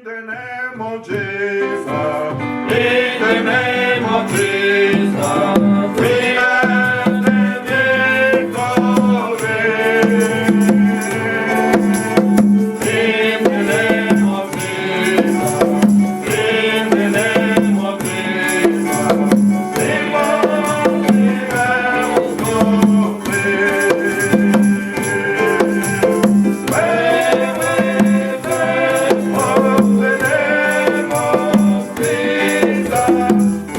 the name of Jesus, in the name of Jesus, we have the victory. In the name of Jesus, in the name of Jesus, we must be held complete. When we think of the name of Jesus,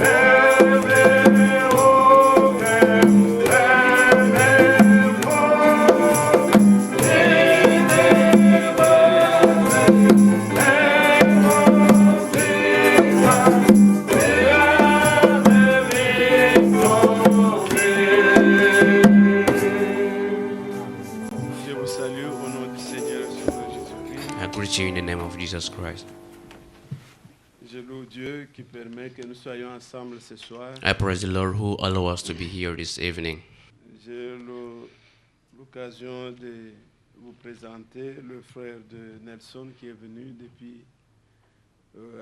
every organ and every bone in the name of Jesus, we have the victory. Je vous salue au nom du Seigneur Jésus-Christ. I greet you in the name of Jesus Christ. Je loue Dieu qui permet que nous soyons ensemble ce soir. I praise the Lord who allow us to be here this evening. J'ai l'occasion de vous présenter le frère de Nelson qui est venu depuis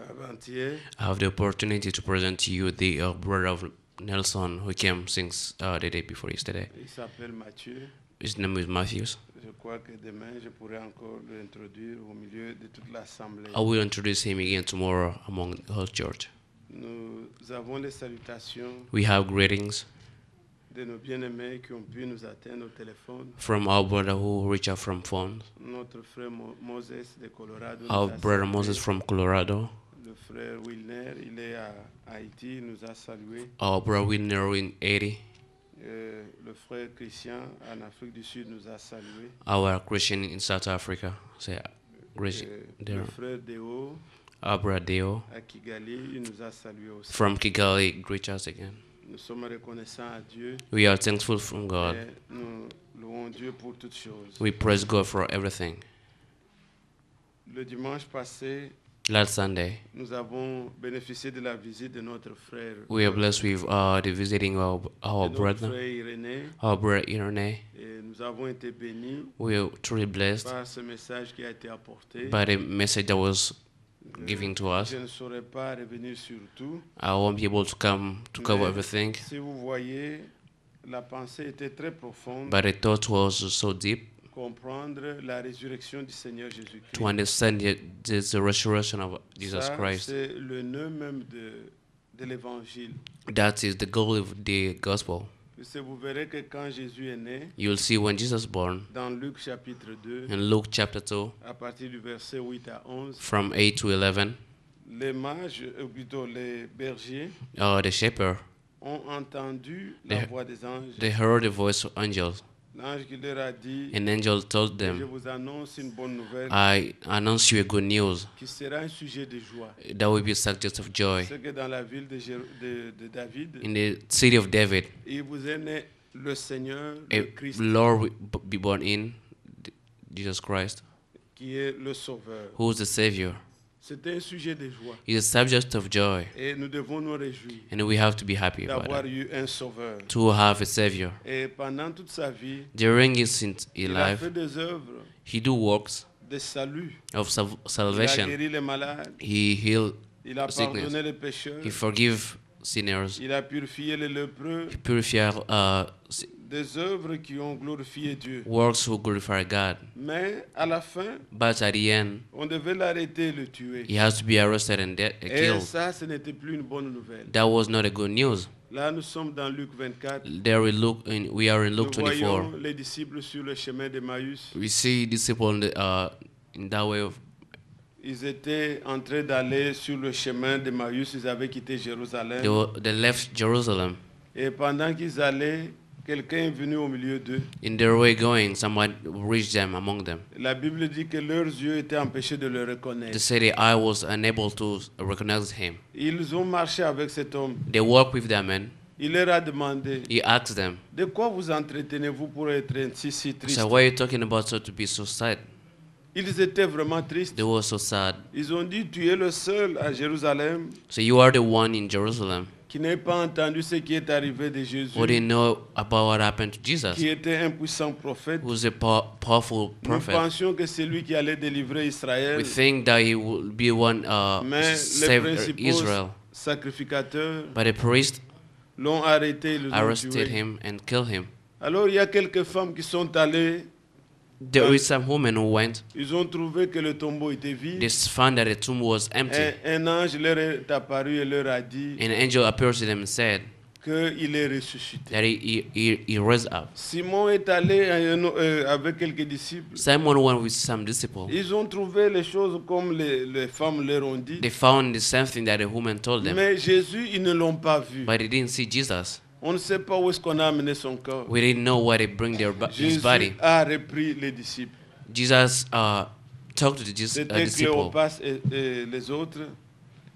avant-hier. I have the opportunity to present to you the brother of Nelson who came since the day before yesterday. Il s'appelle Mathieu. His name is Matthews. Je crois que demain, je pourrai encore l'introduire au milieu de toute l'assemblée. I will introduce him again tomorrow among the whole church. Nous avons les salutations We have greetings de nos bien-aimés qui ont pu nous atteindre au téléphone. from our brother who reached out from phone, Notre frère Moses de Colorado. our nous a brother salué. Moses from Colorado, Le frère Wilner, il est à Haïti, il nous a salué. our brother Winner in Haiti, Le frère Christian en Afrique du Sud nous a salué. our Christian in South Africa, say, Christian Le there, frère Deo our brother Deo à Kigali, il nous a salué aussi. from Kigali, greet us again. Nous sommes reconnaissants à Dieu We are thankful from God. et nous louons Dieu pour toutes choses. We praise God for everything. Le dimanche passé, Last Sunday, nous avons bénéficié de la visite de notre frère, we are blessed with the visiting of our de notre brother, frère Irénée, our brother Irene. et nous avons été bénis We are truly blessed par ce message qui a été apporté. by the message that was given to us. Je ne saurais pas revenir sur tout. I won't be able to come to cover Mais everything, Si vous voyez, la pensée était très profonde. but the thought was so deep Comprendre la résurrection du Seigneur Jésus-Christ. to understand the resurrection of Jesus Ça, Christ. c'est le nœud même de l'évangile. That is the goal of the gospel. Parce que vous verrez que quand Jésus est né, You'll see when Jesus born dans Luc chapitre 2, in Luke chapter 2, à partir du verset 8 à 11, from 8 to 11, les mages, ou plutôt les bergers, the shepherd, ont entendu la They- voix des anges. they heard the voice of angels. L'ange qui leur a dit, An angel told je them, vous annonce une bonne nouvelle I announce you a good news qui sera un sujet de joie. that will be a subject of joy. C'est que dans la ville de David, In the city of David, il vous est né le Seigneur, a le Christ, Lord will be born in Jesus Christ, qui est le Sauveur. who is the Savior. C'était un sujet de joie. He is a subject of joy, Et nous devons nous réjouir and we have to be happy about d'avoir it, eu un Sauveur. to have a Savior. Et pendant toute sa vie, During his il a life, fait des œuvres he do works de salut. of Il a salvation. guéri les malades, He healed il a sickness. pardonné les pécheurs, He forgive sinners. il a purifié les lépreux, He purify des œuvres qui ont glorifié Dieu. works who glorify God. Mais à la fin, But at the end, on devait l'arrêter et le tuer. he has to be arrested and Et killed. ça, ce n'était plus une bonne nouvelle. That was not a good news. Là, nous sommes dans Luc 24. There we are in Nous Luke voyons 24. les disciples sur le chemin d'Emmaüs. We see disciples in that way of Ils étaient en train d'aller sur le chemin d'Emmaüs. Ils avaient quitté Jérusalem. they left Jerusalem. Et pendant qu'ils allaient, quelqu'un est venu au milieu d'eux. In their way going, someone reached them among them. La Bible dit que leurs yeux étaient empêchés de le The reconnaître. city I was unable to recognize him. Ils ont marché avec cet homme. They walked with that man. Il leur a demandé, He asked them, de quoi vous entretenez-vous pour être ainsi si triste? so why are you talking about so to be so sad? Ils étaient vraiment tristes. They were so sad. Ils ont dit, tu es le seul à Jérusalem So you are the one in Jerusalem qui n'avaient pas entendu ce qui est arrivé de Jésus, who didn't know about what happened to Jesus, qui était un puissant prophète. who's a powerful Nous prophet. pensions que c'est lui qui allait délivrer Israël, We think that he will be one mais les save principaux Israel, sacrificateurs but the priest l'ont arrêté, ils l'ont arrested tué. him and killed him. Alors il y a quelques femmes qui sont allées, There is some woman who went. ils ont trouvé que le tombeau était vide. They found that the tomb was empty. Un ange leur est apparu et leur a dit An angel appeared to them and said qu'il est ressuscité. that he rose up. Simon est allé avec quelques disciples. Simon went with some disciples. Ils ont trouvé les choses comme les femmes leur ont dit. They found the same thing that the woman told them, Mais Jésus, ils ne l'ont pas vu. but they didn't see Jesus. On ne sait pas où est-ce qu'on a amené son corps. We didn't know where they bring his Jésus body. a repris les disciples. Jesus talked to the C'était disciples. Cléopas et les autres.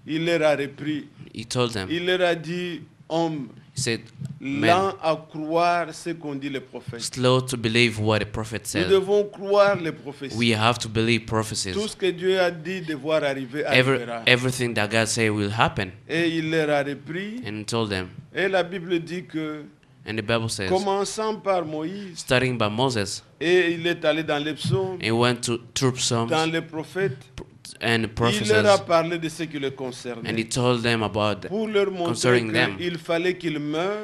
Il leur a repris. He told them, Il leur a dit, homme, he said, men, lent à croire ce qu'ont dit les prophètes. slow to believe what the prophet Nous said. devons croire les prophéties. We have to believe Tout prophecies. ce que Dieu a dit devoir arriver arrivera. Everything that God said will happen. Et il leur a repris. And he told them, Et la Bible dit que, and the Bible says, commençant par Moïse, starting by Moses, et il est allé dans les psaumes, he went through Psalms dans les prophètes, and il leur a prophecies, parlé de ce qui les and he concernait. told them about Pour leur montrer concerning them. qu'il fallait qu'il meure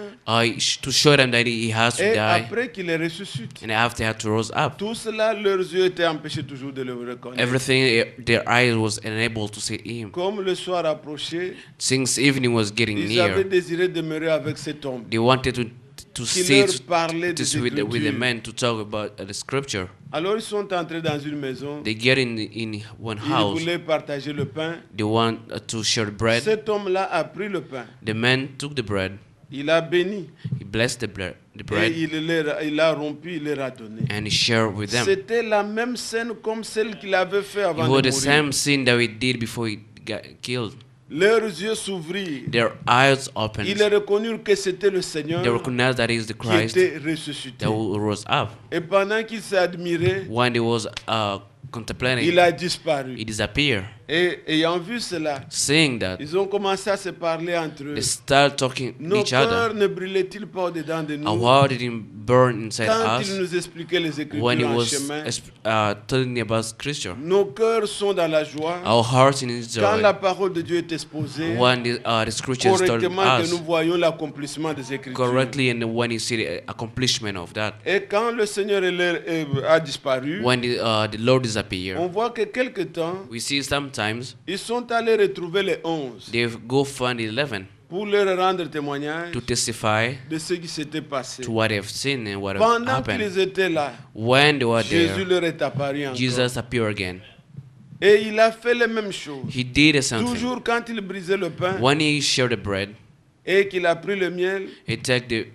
to show them that he has to et die, après qu'il ressuscite. and after he had to rise up. Tout cela, leurs yeux étaient empêchés toujours de le reconnaître. Everything, their eyes was unable to see him. Comme le soir approchait, Since evening was getting ils avaient near, désiré demeurer avec cet homme they wanted to qui sit leur parlait des with the Écritures. men to talk about the scripture. Alors ils sont entrés dans une maison. They get in one Ils house. voulaient partager le pain. They want to share the bread. Cet homme-là a pris le pain. The man took the bread. Il a béni. He blessed the bread, Et il a rompu, il leur a donné. and he shared with them. C'était la même scène comme celle qu'il avait fait It avant was de the mourir. same sin that we did before he got killed. Leurs yeux s'ouvrirent. Their eyes opened. Ils reconnurent que c'était le Seigneur They recognized that he is the qui Christ était ressuscité. that rose up. Et pendant qu'il s'est admiré, When he was contemplating, il a disparu. he disappeared. Et ayant vu cela, Seeing that, ils ont commencé à se parler entre eux. they started talking to Nos each other. cœurs ne brûlaient-ils pas au-dedans de nous How did it burn inside quand il us nous expliquait les when he Écritures en was chemin? telling about scripture? Nos cœurs sont dans la joie Our hearts in his quand la joy parole de Dieu est exposée when the scriptures told correctement, que us nous voyons l'accomplissement des Écritures. correctly, and when you see the accomplishment of that. Et quand le Seigneur a disparu, When the Lord disappeared, on voit que quelque temps, we see sometimes ils sont allés retrouver les 11 they go find 11 pour leur rendre témoignage to testify de ce qui s'était passé. to what they've seen and what Pendant happened. qu'ils étaient là, When they were Jésus there, leur est apparu encore. Jesus appeared again. Et il a fait les mêmes choses. He did something. Toujours quand il brisait le pain When he shared the bread, et qu'il a pris le miel, he took the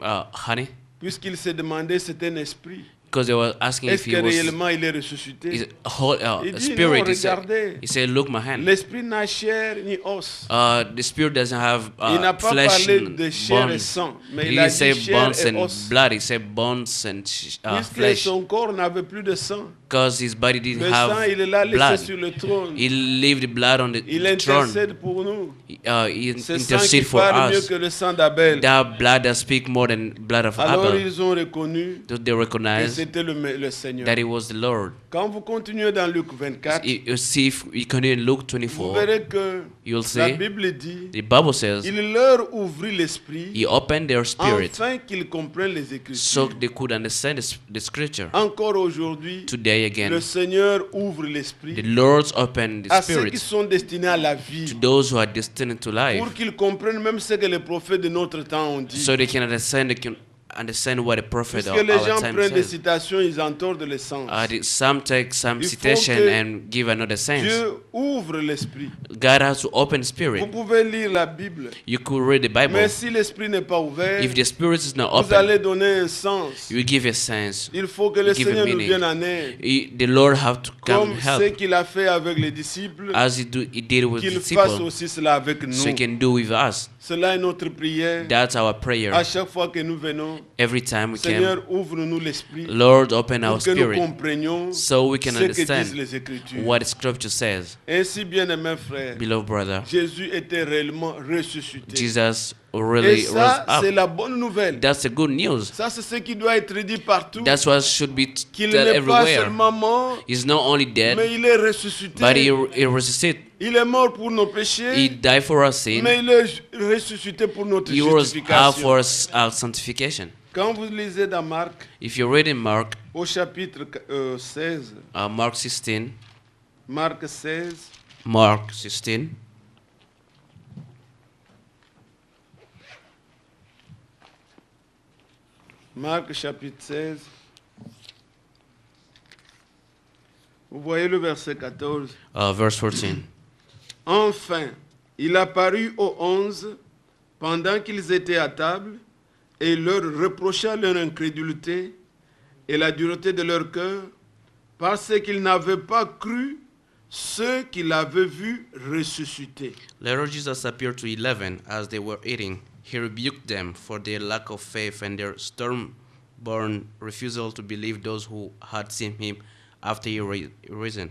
honey, puisqu'il s'est demandé c'était un esprit. because they were asking if Est-ce he que was réellement il est ressuscité? a Il dit, spirit. non, regardez. He said, look my hand. L'esprit n'a chair ni os. The spirit doesn't have Il n'a pas flesh parlé and de chair et bones. sang, mais He il a didn't say dit chair bones et and os. blood. He said bones and Puisque flesh, son corps n'avait plus de sang. because his body didn't Le sang, il have l'a laissé blood. sur le trône. He leave the blood on the Il throne. intercède pour nous. He Ce sang qui intercede for parle mieux us. que le sang d'Abel. That blood that speak more than blood of Alors Abel. ils ont reconnu They que recognize c'était le Seigneur. that it was the Lord. Quand vous continuez dans Luc 24, You see, if you continue in Luke vous 24, verrez que you'll la see Bible dit the Bible says il leur ouvrit l'esprit He opened their spirit afin qu'ils comprennent les Écritures. so they could understand the scripture. Encore aujourd'hui, Today le again, Seigneur ouvre l'esprit the Lord's opened the à ceux qui spirit sont destinés à la vie, to those who are destined to life, pour qu'ils comprennent même ce que les prophètes de notre temps ont dit. so they can understand what the prophet Puisque of les our gens time prennent des says. citations, ils entendent le sens. Some take some Il faut citation que and give another sense. Dieu ouvre l'esprit. God has to open Vous spirit. pouvez lire la Bible, You could read the Bible. mais si l'esprit n'est pas ouvert, If the spirit is not vous open, allez donner un sens. you give a sense. Il faut que le give a Seigneur nous meaning. vienne en aide, The Lord have to come comme ce help, qu'il a fait avec les disciples, as he did with the qu'il fasse disciples, aussi cela avec so he nous. can do with us. Cela est notre prière. That's our prayer. À chaque fois que nous venons, Every time we Seigneur, can, ouvre-nous l'esprit Lord, open our pour que nous spirit comprenions so we can ce que disent understand les Écritures. what the scripture says. Ainsi, bien-aimés frères, beloved brother, Jésus était réellement ressuscité. Jesus Et really rose ça, c'est up. la bonne nouvelle. That's the good news. Ça, c'est ce qui doit être dit partout. That's what should be Qu'il told n'est pas everywhere. seulement mort, He's not only dead, mais il est ressuscité. but he resuscitated. Il est mort pour nos He péchés, died for our sin. mais il est ressuscité pour notre He rose up justification. for our sanctification. Quand vous lisez dans Marc, If you read in Mark, au chapitre 16, Mark 16, Marc 16, Mark 16, Marc chapitre 16, vous voyez le verset 14. verse 14. Enfin, il apparut aux 11 pendant qu'ils étaient à table et leur reprocha leur incrédulité et la dureté de leur cœur parce qu'ils n'avaient pas cru ceux qu'il avait vus ressusciter. Later Jesus appeared to 11 as they were eating. He rebuked them for their lack of faith and their stubborn refusal to believe those who had seen him after he risen.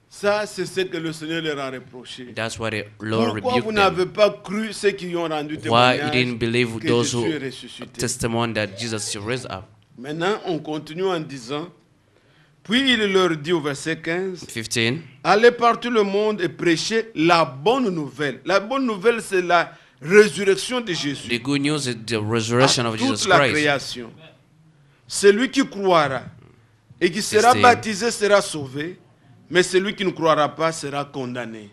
Ça, c'est ce que le Seigneur leur a reproché. That's why the Lord Pourquoi vous rebuked n'avez them. pas cru ceux qui ont rendu Why you témoignage didn't believe que those Jésus est who ressuscité? testimony that Jesus rose up. Maintenant, on continue en disant, puis il leur dit au verset 15, 15. allez par tout le monde et prêchez la bonne nouvelle. La bonne nouvelle, c'est la résurrection de Jésus. The good news is the resurrection À of toute Jesus la Christ. création. Celui qui croira et qui sera C'est- baptisé sera sauvé, mais celui qui ne croira pas sera condamné.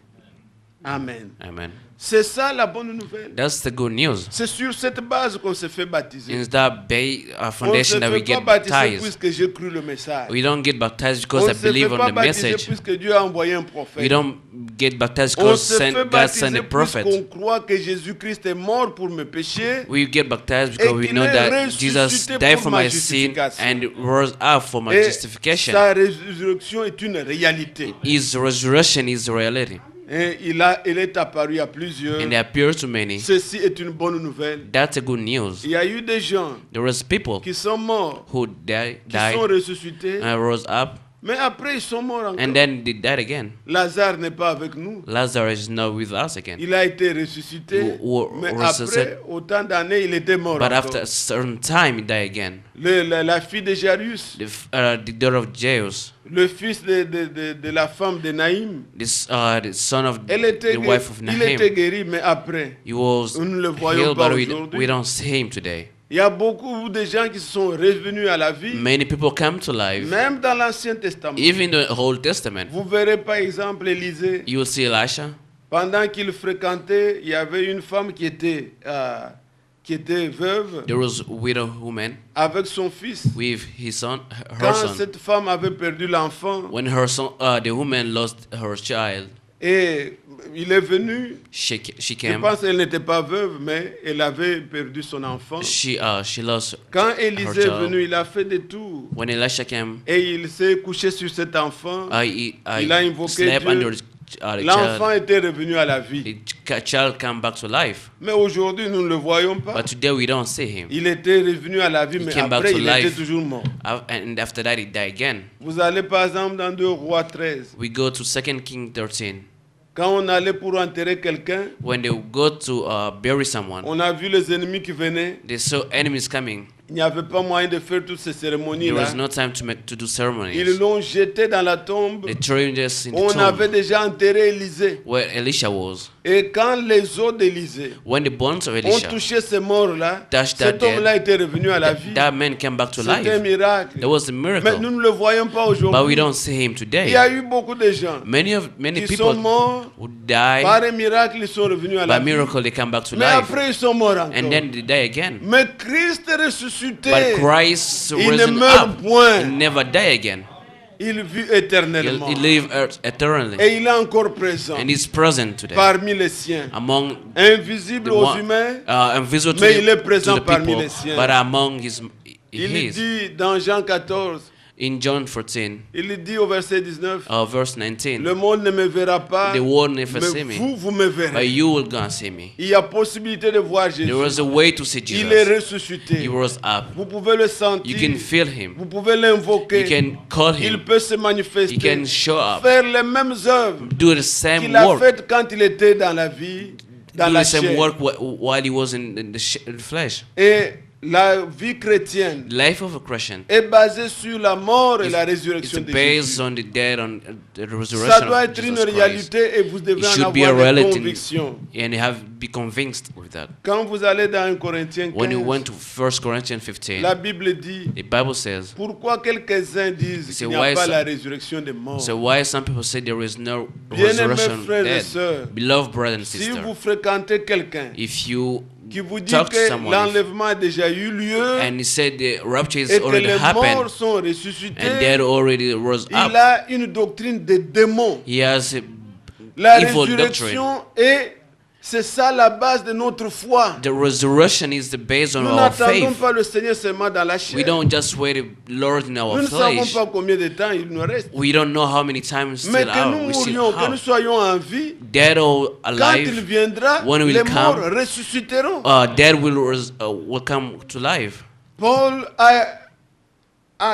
Amen. Amen. C'est ça la bonne nouvelle. That's the good news. C'est sur cette base qu'on se fait baptiser. In that On ne se foundation that we fait pas get baptiser baptized. puisque j'ai cru le message. We don't get baptized because On I ne se fait believe pas on the baptiser message. puisque Dieu a envoyé un We prophète. don't get baptized On because se fait God sent baptiser a prophet. puisqu'on croit que Jésus-Christ est mort pour mes péchés. We get baptized because we qu'il know est that Jesus ressuscité died pour for ma my sin justification. and rose up for my Et justification. sa résurrection est une réalité. His resurrection is the reality. Et il est apparu à plusieurs. And they appear to many. Ceci est une bonne nouvelle. That's a good news. Il y a eu des gens There was people qui sont morts, who died qui sont ressuscités, and rose up, mais après ils sont morts encore. and then they died again. Lazare n'est pas avec nous. Lazarus is not with us again. Il a été ressuscité, mais Resuscité. après autant d'années, il était mort But encore. after a certain time, he died again. La fille de Jairus, The daughter of Jairus, le fils de la femme de Naïm, the son of elle était the wife of il était Nahum, guéri, mais après, he was nous ne le voyons healed, pas but we aujourd'hui. don't see him today. Il y a beaucoup de gens qui sont revenus à la vie, Many people come to life, même dans l'Ancien Testament. even the Old Testament. Vous verrez par exemple Élisée, You will see Elisha. pendant qu'il fréquentait, il y avait une femme qui était veuve There was a widow woman avec son fils. with his son, her Quand son. cette femme avait perdu l'enfant, When her son, the woman lost her child, et il est venu, she je came. pense qu'elle n'était pas veuve, mais elle avait perdu son enfant. She lost Quand her Élisée est child. venu, il a fait des tours. When Elisha came, Et il s'est couché sur cet enfant. I Il a invoqué slept Dieu. under the L'enfant child. était revenu à la vie. The child came back to life. Mais aujourd'hui, nous ne le voyons pas. But today we don't see him. Il était revenu à la vie, He mais came back après, to il était life. toujours mort. And after that, he died again. Vous allez par exemple dans 2 Rois 13. We go to 2 Kings 13. Quand on allait pour enterrer quelqu'un, When they go to bury someone, on a vu les ennemis qui venaient. they saw enemies coming. Il n'y avait pas moyen de faire toutes ces There cérémonies-là. was no time to do Ils ceremonies. l'ont jeté dans la tombe. They threw him just in the On avait tomb déjà enterré Élisée. where Elisha was. Et quand les os d'Élisée When the bones of ont Elisha, touché ces morts-là, touched that cet homme-là était revenu à la vie. that man came back to C'était un life. miracle. That was a Mais nous miracle. ne le voyons pas But we aujourd'hui. don't see him Il y a today. eu beaucoup de gens Many qui sont people morts. who die, Par un miracle, ils sont revenus à la by vie. miracle they come back to Mais life. après, ils sont morts And encore. then they die again. Mais Christ est ressuscité. But Christ Il ne risen meurt up. point. He never die again. Il vit He éternellement. live eternally. Et il est encore présent And he's present today. parmi les siens. Among Invisible the aux one, humains, invisible to mais il est the présent parmi people, les siens. but among his il his. dit dans Jean 14, In John 14, il dit au verset 19, verse 19, le monde ne me verra pas, the world never see mais me, vous me but verrez. you will go and see me. Il y a possibilité de voir There Jésus. was a way to see Il est Jesus. ressuscité. He rose up. Vous pouvez le You sentir. can feel him. Vous pouvez You l'invoquer. can call Il him. peut se He manifester. can show up. Faire les mêmes œuvres Do the same qu'il a work. faites quand il était dans la vie, dans Do la the same chair. work while he was in the flesh. Et la vie chrétienne The life of a Christian est basée sur la mort et la is résurrection de based Jésus. on the dead, on the Ça resurrection doit of être une Jesus Christ. réalité et vous devez It en should be a avoir des reality, convictions. and be convinced with that. Quand vous allez dans 1 Corinthiens When you 15, went to 1 Corinthians 15, la Bible dit the Bible says, pourquoi quelques-uns disent C'est qu'il n'y a why pas some- la résurrection des morts. so why some people say there is no Bien-aimés resurrection frères et dead? sœurs, Beloved brothers and si sisters, vous fréquentez quelqu'un if you qui vous dit talk to que someone l'enlèvement a déjà eu lieu and he said the rapture is et que already les happened morts sont ressuscités, and dead already rose il up, a une doctrine de démons. he has a La evil doctrine. résurrection est, c'est ça la base de notre foi. The resurrection is the base on Nous our n'attendons faith. pas le Seigneur seulement dans la chair. We don't just wait the Lord in Nous our ne savons flesh. pas combien de temps il nous reste. We don't know how many times Mais still que out. nous We still mourions, que nous have. soyons en vie, Dead or quand il alive, viendra, when will les come, morts ressusciteront. dead will come to life. Paul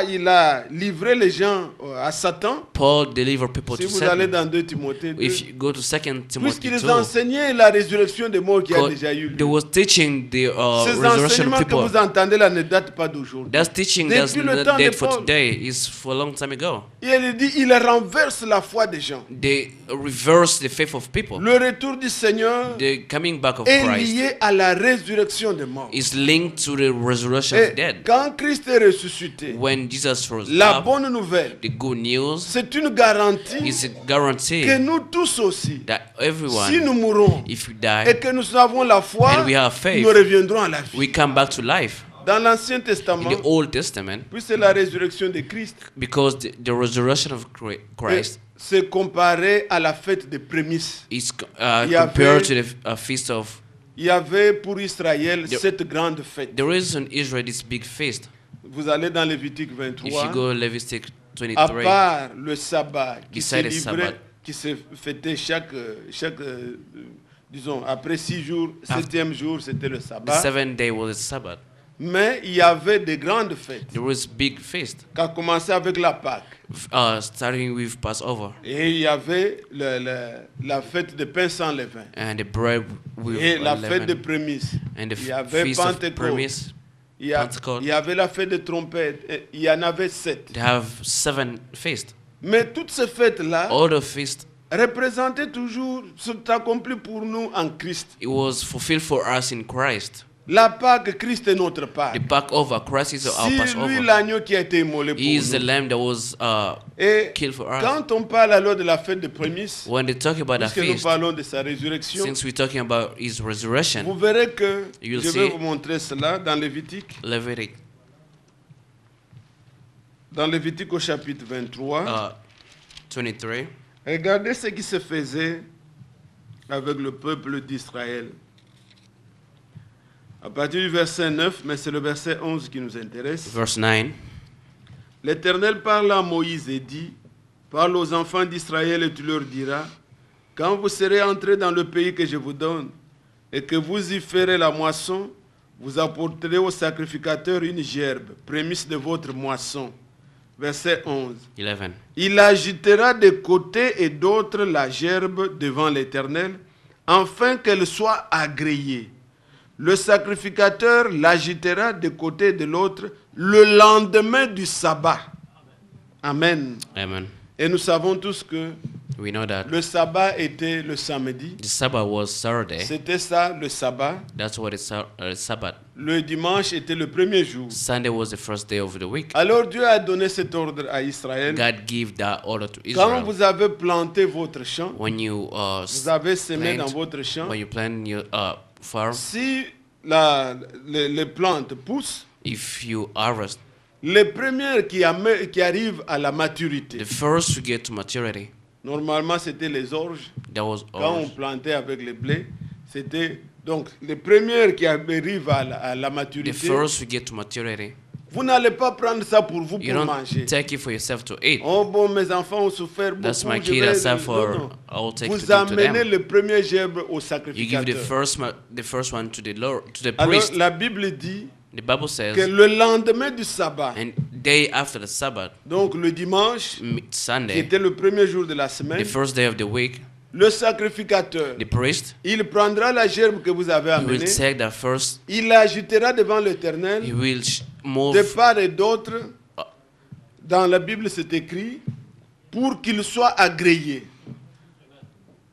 il a livré les gens à Satan. Paul delivered people Si to vous allez Satan. dans 2 Timothée 2, If you go to 2 Timothy puisqu'ils 2, enseignaient la résurrection des morts qui a déjà eu they lieu. was teaching the Ces resurrection enseignements of que vous people. entendez là ne datent pas d'aujourd'hui. That teaching Depuis does le not temps de date for Paul. today. It's for a long time ago. Et il dit, il renverse la foi des gens. They reverse the faith of people. Le retour du Seigneur The coming back of est Christ lié à la résurrection des morts. is linked to the resurrection Et of dead. quand Christ est ressuscité, When Jesus rose la up, bonne nouvelle, the good news c'est une garantie is a guarantee que nous tous aussi, that si everyone, nous mourons if we et die, que nous avons la foi, and we have faith, nous reviendrons à la vie. we come back to life. Dans l'Ancien In Testament, the Old Testament, puis c'est la résurrection de Christ, because the resurrection of Christ c'est comparé à la fête des prémices. is Il y avait- compared to the feast of. Il y avait pour Israël There- cette grande fête. There is in Israel this big feast. Vous allez dans Lévitique If 23, you go Leviticus à 23, part le sabbat qui se Beside the livrait, Sabbath. qui se fêtait disons, après 6 jours, 7e jour, c'était le the sabbat. 7th day was Sabbath. Mais il y avait des grandes fêtes, There was big feast, qui a commencé avec la Pâque. starting with Passover Et il y avait la fête des pains sans levain. and the bread with Et la fête des leaven, prémices. and the Il y avait feast of Pentecôte. premise. Pentecost. Il y avait la fête des trompettes. Et il y en avait 7. They have 7 feasts. Mais toutes ces fêtes-là All the feasts, représentaient toujours ce qui est accompli pour nous en Christ. it was fulfilled for us in Christ. La Pâque, Christ est notre Pâque. The Passover, Christ is our C'est lui Passover. l'agneau qui a été immolé pour He is the nous. lamb that was Et killed for us. quand on parle alors de la fête des prémices, When they talk about the puisque nous feast, parlons de sa résurrection, since we're talking about his vous resurrection, verrez que You'll je vais see. vous montrer cela dans Lévitique. Leviticus Dans Lévitique au chapitre 23. 23. Regardez ce qui se faisait avec le peuple d'Israël. À partir du verset 9, mais c'est le verset 11 qui nous intéresse. Verse 9. L'Éternel parle à Moïse et dit, parle aux enfants d'Israël et tu leur diras, quand vous serez entrés dans le pays que je vous donne et que vous y ferez la moisson, vous apporterez au sacrificateur une gerbe, prémisse de votre moisson. Verset 11. 11. Il agitera de côté et d'autre la gerbe devant l'Éternel, afin qu'elle soit agréée. Le sacrificateur l'agitera de côté et de l'autre le lendemain du sabbat. Amen. Amen. Et nous savons tous que We know that le sabbat était le samedi. the Sabbath was Saturday. C'était ça le sabbat. That's what it's Sabbath. Le dimanche était le premier jour. Sunday was the first day of the week. Alors Dieu a donné cet ordre à Israël. God gave that order to Quand Israel. vous avez planté votre champ, When you vous avez semé plant- dans votre champ, when you plant your farm, si les plantes poussent, if you harvest, les premières qui arrivent à la maturité, the first to get to maturity, normalement c'était les orges. that was Quand on ours. plantait avec les blés, c'était donc les premières qui arrivent à la The maturité. first to get to maturity, Vous n'allez pas prendre ça pour vous You pour don't manger. take it for yourself to eat. Oh bon, mes enfants ont souffert beaucoup. That's my je kid vais- I suffer. non. I will take Vous to give to amenez them. le premier gerbe au You give sacrificateur. the first one to the Lord, to the Alors priest. la Bible dit The Bible que says, le lendemain du sabbat, and day after the Sabbath, donc le dimanche, qui Sunday, était le premier jour de la semaine, the first day of the week, le sacrificateur, the priest, il prendra la gerbe que vous avez he will amenée, take that first, il l'agitera devant he l'Éternel, will de move part et d'autre. Dans la Bible, c'est écrit pour qu'il soit agréé.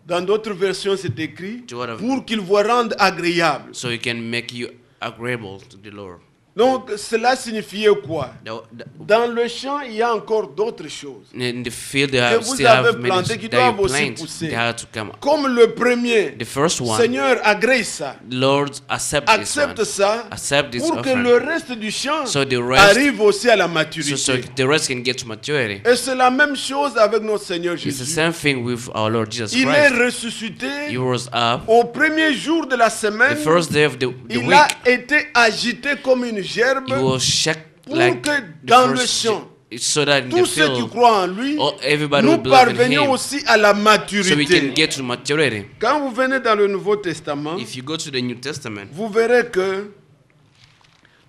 Dans d'autres versions, c'est écrit pour qu'il vous rende agréable. so he can make you agreeable to the Lord. Donc, cela signifiait quoi? The- Dans le champ, il y a encore d'autres choses. In the field, they Que have, vous still avez have many planté qui that you doivent aussi plant. pousser. They have to come. Comme le premier, The first one, Seigneur, agrée ça. Lord, accept this Accepte one. ça Accept this pour que offering. le reste du champ So the rest- arrive aussi à la So maturité. the rest can get to maturity. Et c'est la même chose avec notre Seigneur It's the Jésus. same thing with our Lord Jesus Il est Christ. ressuscité He was up au premier jour de la the semaine. first day of the Il week. a été agité comme une gerbe. He was shaken Pour like que the dans le first, champ, so that in the tous ceux qui field, croient en lui, everybody nous will believe in parvenions him, aussi à la so we can maturité. get to maturity. Quand vous venez dans le Nouveau Testament, If you go to the New Testament, vous verrez que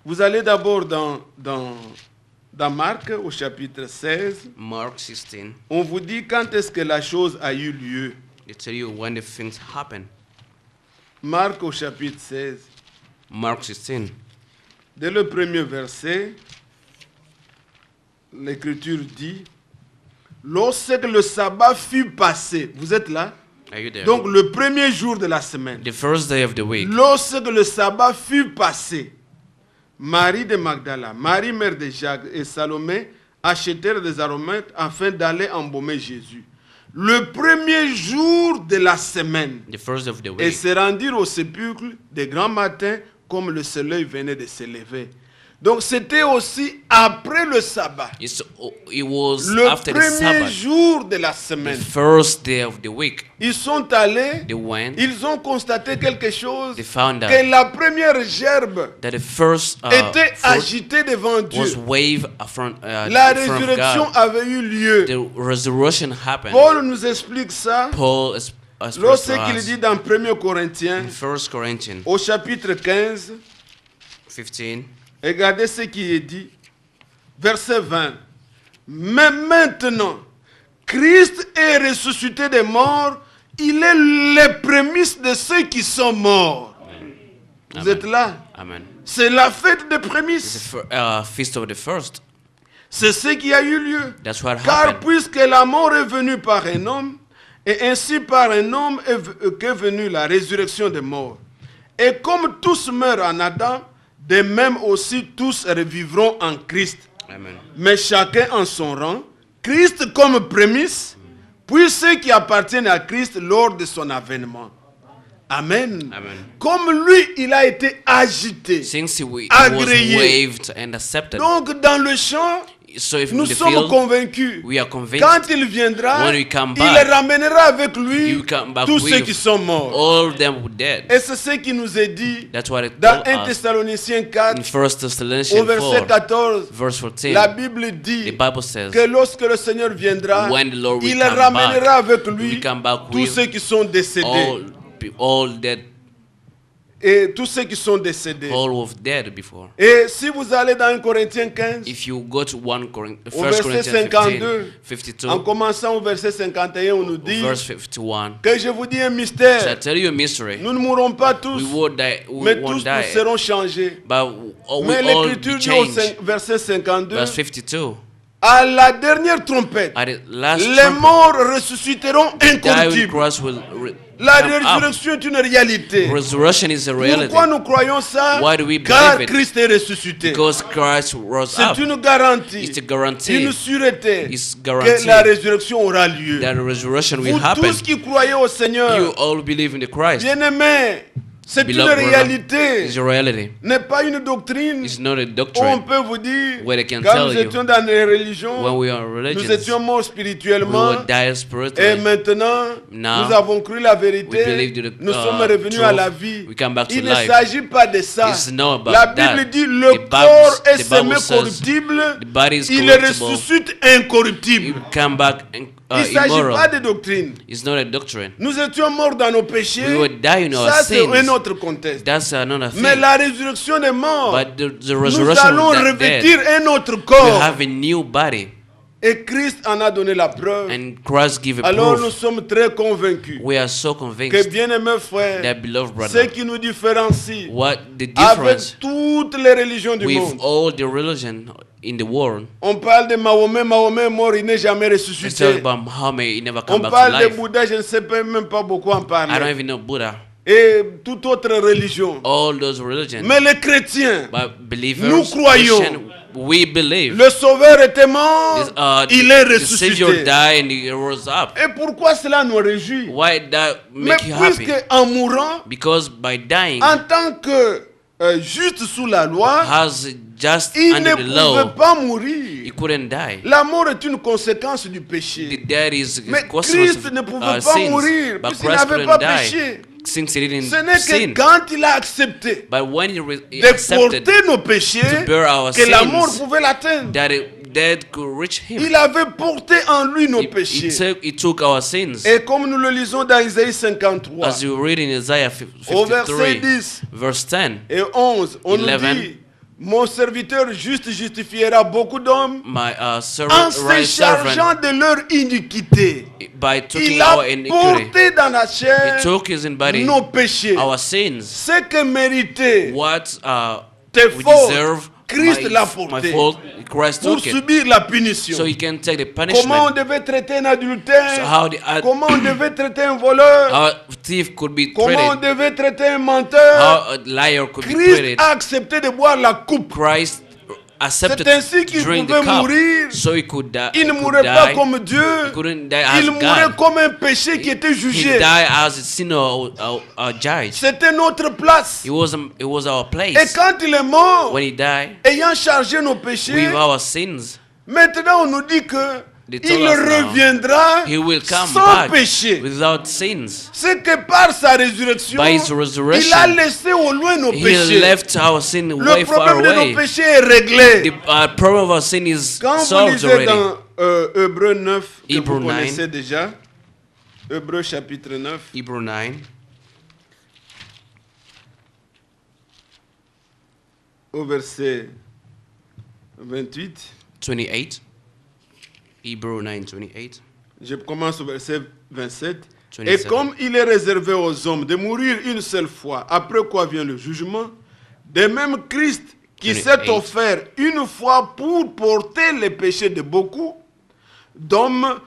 vous allez d'abord dans Marc au chapitre 16. Mark 16, On vous dit quand est-ce que la chose a eu lieu. they tell you when the things happen. Marc au chapitre 16. Mark 16, Dès le premier verset, l'Écriture dit, lorsque le sabbat fut passé, vous êtes là? are you there? Donc le premier jour de la semaine, The first day of the week, lorsque le sabbat fut passé, Marie de Magdala, Marie mère de Jacques et Salomé achetèrent des aromates afin d'aller embaumer Jésus. Le premier jour de la semaine, the first of the et week, se rendirent au sépulcre de grand matin comme le soleil venait de se lever. Donc c'était aussi après le sabbat, it was le after the premier Sabbath, jour de la the semaine. first day of the week. Ils sont allés, They went, ils ont constaté quelque chose, they found out que la première gerbe that the first était fruit agitée devant Dieu. was waved in front La of résurrection God. avait eu lieu. The resurrection happened. Paul nous explique ça Paul expressed to lorsqu'il us dit dans 1 Corinthiens in 1 Corinthians au chapitre 15, 15, regardez ce qui est dit, verset 20. Mais maintenant, Christ est ressuscité des morts, il est les prémices de ceux qui sont morts. Vous Amen. êtes là? Amen. C'est la fête des It's the prémices. feast of the first. C'est ce qui a eu lieu. That's what Car happened. puisque la mort est venue par un homme, et ainsi par un homme qu'est venue la résurrection des morts. Et comme tous meurent en Adam, de même aussi tous revivront en Christ. Amen. Mais chacun en son rang, Christ comme prémisse, puis ceux qui appartiennent à Christ lors de son avènement. Amen. Amen. Comme lui, il a été agité. Since he was Agréé. waved and accepted, Donc dans le champ, so if in nous the sommes field, convaincus. we are convinced Quand il viendra, when we come il back, ramènera avec lui he will come back tous ceux with qui sont morts. all of them who dead. Et c'est ce qui nous est dit That's what it dans told 1 us Thessaloniciens in 4, 1 au Thessalonians verset 4, 14. verse 14. La Bible The dit Bible says, que lorsque le Seigneur viendra, when the Lord will il come ramènera back, avec he lui will come back tous with ceux qui sont décédés. all dead, Et tous ceux qui sont décédés. all of dead before. Et si vous allez dans 1 Corinthiens 15, If you go to 1 au verset Corinthians 52, 52, en commençant au verset 51, on nous dit verse 51, que je vous dis un so I mystère. tell you a mystery. Nous ne mourrons pas tous, We will die, we mais won't tous nous die, serons changés. but we Mais all l'Écriture be dit au changed. verset 52, Verse 52, à la dernière trompette, at the last les trumpet, morts ressusciteront die with incorruptibles. Christ will La come up. résurrection est une réalité. Resurrection is a reality Pourquoi nous croyons ça? Why do we Car believe it? Christ est ressuscité. because Christ rose up. C'est une garantie, It's a guarantee une sûreté It's que guaranteed la résurrection aura lieu. that the resurrection will Vous happen. tous qui croyez au Seigneur, You all believe in the Christ. bien-aimés, C'est une beloved brother, réalité. is a reality. N'est pas une doctrine. It's not a On doctrine. peut vous dire, Where they can quand tell nous you, étions dans les religions, when we are nous religions, étions morts we spirituellement. will die Et spiritually. maintenant, Now, nous avons cru la we vérité. believe the Nous sommes revenus à la truth. vie. We come back to Il ne life. s'agit pas de ça. It's not about La Bible that. dit le The Bible- corps est the Bible says semi-corruptible. the body is Il corruptible. ressuscite You incorruptible. come back Il ne s'agit immoral. pas de doctrine. It's not a doctrine. Nous étions morts dans nos péchés. We will die in our Ça, c'est sins. un autre contexte. That's another thing. Mais la résurrection des morts, But the nous resurrection allons of that revêtir dead, un autre we corps. have a new body. Et Christ en a donné la preuve. And Christ give a Alors nous proof. sommes très convaincus We are so que, convinced bien-aimés frères, that, beloved ce brother, qui nous différencie what the avec difference toutes les religions du with monde. all the religion in the world. On parle de Mahomet, Mahomet est mort, il n'est jamais Let's talk ressuscité. about Muhammad, he never On come back to parle de life. Bouddha, je ne sais même pas beaucoup en I don't parler. even know Buddha. Et toute autre religion. All those religions. Mais les chrétiens, But believers, nous croyons. Christians, we believe. le Sauveur était mort, il est The Savior ressuscité. died and he rose up. Et pourquoi cela nous réjouit? Why that Mais make you happy? puisque en mourant, Because by dying, en tant que juste sous la loi, as just il ne under the pouvait law, pas he mourir. couldn't die. La mort est une conséquence du The péché. death is Mais a consequence Christ of ne pouvait our pas sins. mourir But puisqu'il Christ n'avait couldn't pas die péché. since he didn't Ce n'est que sin. quand il a accepté But when he de accepted porter nos péchés to bear our que la mort sins, pouvait l'atteindre. that death could reach him. Il avait porté en lui nos He péchés. took our sins. Et comme nous le lisons dans Isaïe 53, As you read in Isaiah au verset 53, 10 verse 10, et 11, on nous 11. dit, mon serviteur juste justifiera beaucoup d'hommes my en servant, se right chargeant servant, de leur iniquité. by taking Il a our iniquity, porté dans la he chair took his body, nos péchés. our sins, Ce que méritait what tes we fautes, deserve, Christ l'a my porté fault, Christ pour took it, subir la punition. so he can take the Comment on punishment. devait traiter un So adultère? how the Comment on devait traiter un voleur? how thief could be Comment on treated, devait traiter un menteur? how a liar could be Christ treated. a accepté de boire la coupe. Christ accepted C'est ainsi qu'il drink pouvait the cup, mourir. so he could die. Il ne could mourait pas die. comme Dieu. He couldn't die as Il mourait God. comme un péché qui était He jugé. died as a sinner or judge. C'était notre place. It was our Et place. quand il est mort, When he died, ayant chargé nos péchés, with our sins, maintenant on nous dit que They told il us now, reviendra he will come sans back péché. without sins. C'est que par sa résurrection, By his resurrection, il a laissé au loin nos He péchés. left our sin Le way far problème de away. nos péchés est réglé. The problem of our sin is Quand vous solved lisez already. dans Hébreux 9, que Hébreux vous 9. connaissez déjà, Hébreux chapitre 9, Hebrew 9, au verset 28, 28. Hebrew 9, 28. je commence au verset 27. Et 27. comme il est réservé aux hommes de mourir une seule fois, après quoi vient le jugement, de même Christ qui 28. s'est offert une fois pour porter les péchés de beaucoup d'hommes,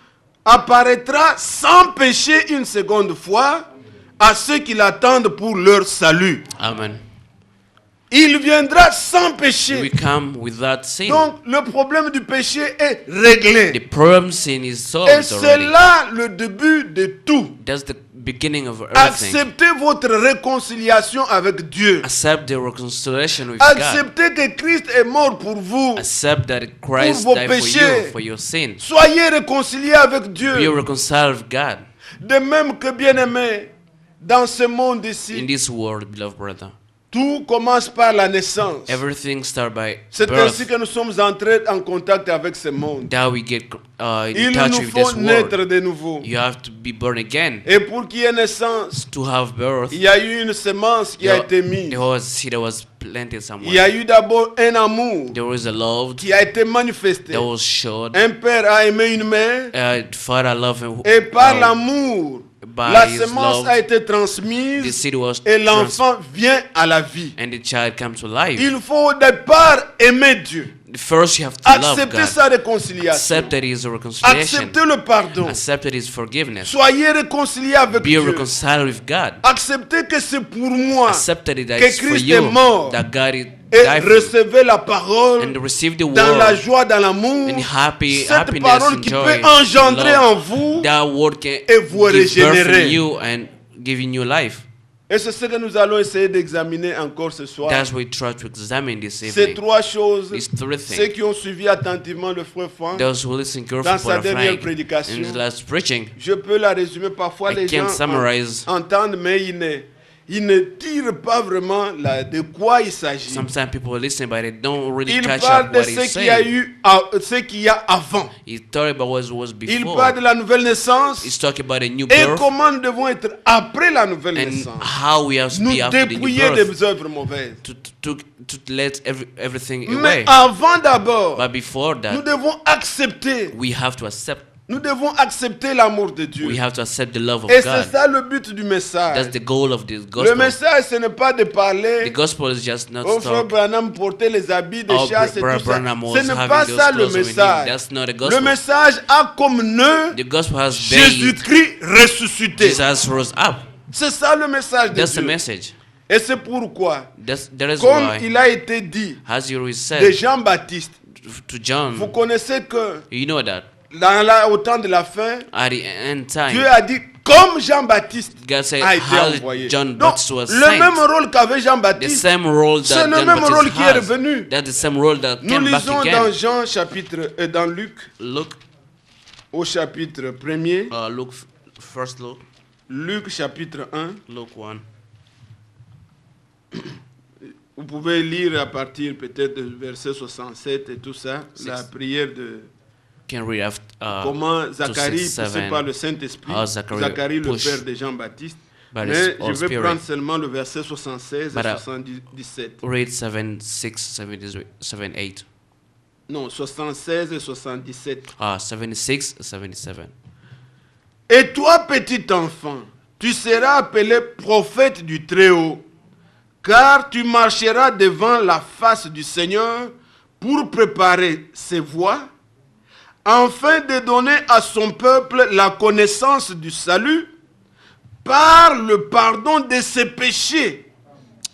apparaîtra sans péché une seconde fois à ceux qui l'attendent pour leur salut. Amen. Il viendra sans péché. We come without sin. Donc le problème du péché est réglé. The problem sin is Et solved c'est already. là le début de tout. That's the beginning of everything. Acceptez votre réconciliation avec Dieu. Accept the reconciliation with God. Acceptez que Christ est mort pour vous. Accept that Christ vos died for péchés. you, for your sin. Soyez réconciliés avec Dieu. Be reconciled with God. De même que, bien-aimés, dans ce monde In ici, this world, beloved brother, tout commence par la naissance. everything starts by C'est ainsi birth. que nous sommes entrés en contact avec ce monde. That we get in Il touch nous with faut this naître world. de nouveau. You have to be born again. Et pour qu'il y ait naissance, To have birth, il y a eu une semence qui a été mise. there was seed that was planted Il y somewhere. a eu d'abord un amour There was a love qui a été manifesté. that was showed. Un père a aimé une mère Father love him. et par l'amour, by la his semence love, a été the transmise seed was et l'enfant vient à la vie. and the child comes to life. Il faut au départ aimer Dieu. First, you have to love Accepter God. sa réconciliation. Accept that His reconciliation. Accepter le pardon. Accept that His forgiveness. Soyez réconciliés avec Be Dieu. reconciled with God. Acceptez que c'est pour moi. Accept that Que it's for Christ you est mort. that God Et died for you. recevez la parole And receive the dans la word joie, dans l'amour. and happy Cette happiness parole and qui joy. peut engendrer love. en vous That word can et vous give birth régénérer. in you and giving you life. Et c'est ce que nous allons essayer d'examiner encore ce soir. That's what we try to examine this Ces evening. trois choses, These three ceux things. qui ont suivi attentivement le frère Franck, Those who listen dans carefully sa for dernière Frank prédication, in the last preaching, je peux la résumer. Parfois, I les can't gens summarize. entendent, mais ils ne tirent pas vraiment de quoi il s'agit. Sometimes people listen, but they don't really Il catch parle up de what ce he's qu'il y a saying. eu, ce qu'il y a avant. He's talking about what was Il before. parle de la nouvelle naissance He's talking about a new et birth comment nous devons être après la nouvelle and naissance. how we have to Nous be after the new dépouiller birth des œuvres mauvaises. to let everything Mais away. avant d'abord, But before nous that, devons accepter. we have to accept. Nous devons accepter l'amour de Dieu. We have to accept the love of Et c'est God. ça le but du That's message. the goal of this Le gospel. message, ce n'est pas de The parler gospel is just not au frère talk. Branham porter les habits de Oh, chasse et Brother tout ça. Branham Ce was n'est having pas those ça le clothes with him. message. That's not the Le gospel. message a comme nœud The gospel has based Jésus-Christ ressuscité. Jesus rose up. C'est ça le message de That's the Dieu. message. Et c'est pourquoi, That is comme why, il a été dit as you de said Jean-Baptiste, to vous John, connaissez que you know that au temps de la fin, at the end Dieu time, a dit comme Jean-Baptiste God said, a été how envoyé. John Donc, Baptist was le même sent. rôle qu'avait The Jean-Baptiste, same role c'est that le John même rôle Baptist qui est has. revenu. That's the same role that Nous came back lisons dans again. Jean chapitre, dans Luc, Look, au chapitre 1er, look, first look, Luc chapitre 1. Luke 1. Vous pouvez lire à partir peut-être du verset 67 et tout ça, la prière de Can read after, comment Zacharie, poussé 2:67, par le Saint-Esprit, how Zachary Zacharie le pushed père de Jean-Baptiste. by the Mais je Holy vais Spirit. prendre seulement le verset 76 But, et 77. Read 7, 6, 7, 7, 8. Non, 76 et 77. 76, 77. Et toi, petit enfant, tu seras appelé prophète du Très-Haut, car tu marcheras devant la face du Seigneur pour préparer ses voies, afin de donner à son peuple la connaissance du salut par le pardon de ses péchés.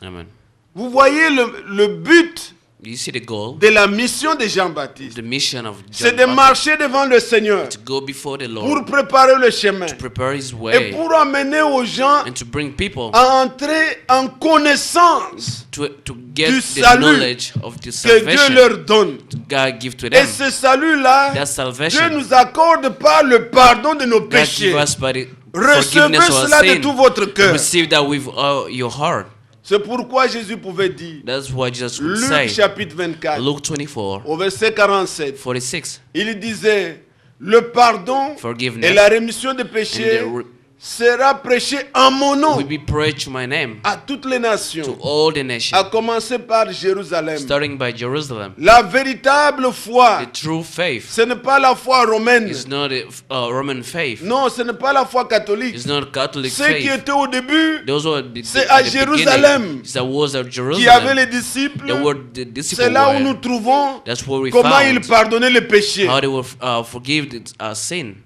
Amen. Vous voyez le but You see the goal, de la mission de Jean-Baptiste. the mission of C'est John de Baptist, marcher devant le Seigneur to go before the pour Lord, préparer le chemin to prepare His et way, pour amener aux gens and to bring people à entrer en connaissance to get du the salut knowledge of the que Dieu salvation leur donne. God give to Et them. ce salut-là, That Dieu salvation nous accorde par le pardon de nos God péchés. give us by the Recevez forgiveness of our cela de sin. tout votre cœur. Receive that with all your heart. C'est pourquoi Jésus pouvait dire, That's what Jesus would Luc say. chapitre 24, Luke 24, au verset 47, 46. il disait, le pardon Forgiveness et la rémission des péchés and sera prêché en mon nom will be preached to my name à toutes les to nations, all the à nations, commencer par Jérusalem. starting by Jerusalem. La véritable foi, The true faith ce n'est pas la foi romaine. is not a Roman faith. Non, ce n'est pas la foi catholique. It's not Catholic Ce qui faith. était au début, Those were c'est at à the Jérusalem beginning. It's the words of qui avait Jerusalem. les disciples. The word the disciples C'est là où nous were. trouvons That's where we comment ils found pardonnaient les péchés. how they will forgive sin.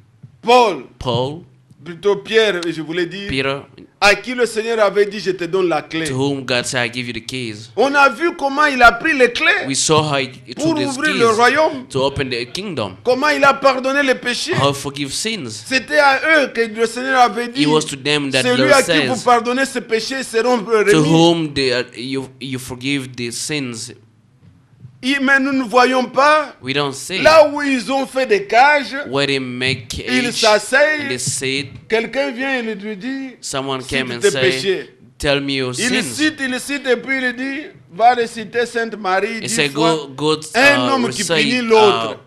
Paul, Paul, plutôt Pierre, je voulais dire, Peter, à qui le Seigneur avait dit, je te donne la clé. to whom God said, I give you the keys. On a vu comment il a pris les clés We saw how he pour took these ouvrir le keys royaume. to open the kingdom, Comment il a pardonné les péchés. how to forgive sins. C'était à eux que le Seigneur avait dit, It was to them that the celui Lord à qui vous says, pardonnez ses péchés seront to remis. whom you forgive the sins. Mais nous ne voyons pas We don't see là où ils ont fait des cages. where they make Ils cage and s'asseyent. they sit. Quelqu'un vient et lui dit, Someone cite came and tes say, péchés. tell me your Il sins. cite et puis il dit, va réciter Sainte Marie He 10 said, fois. go Un homme qui recite punit l'autre.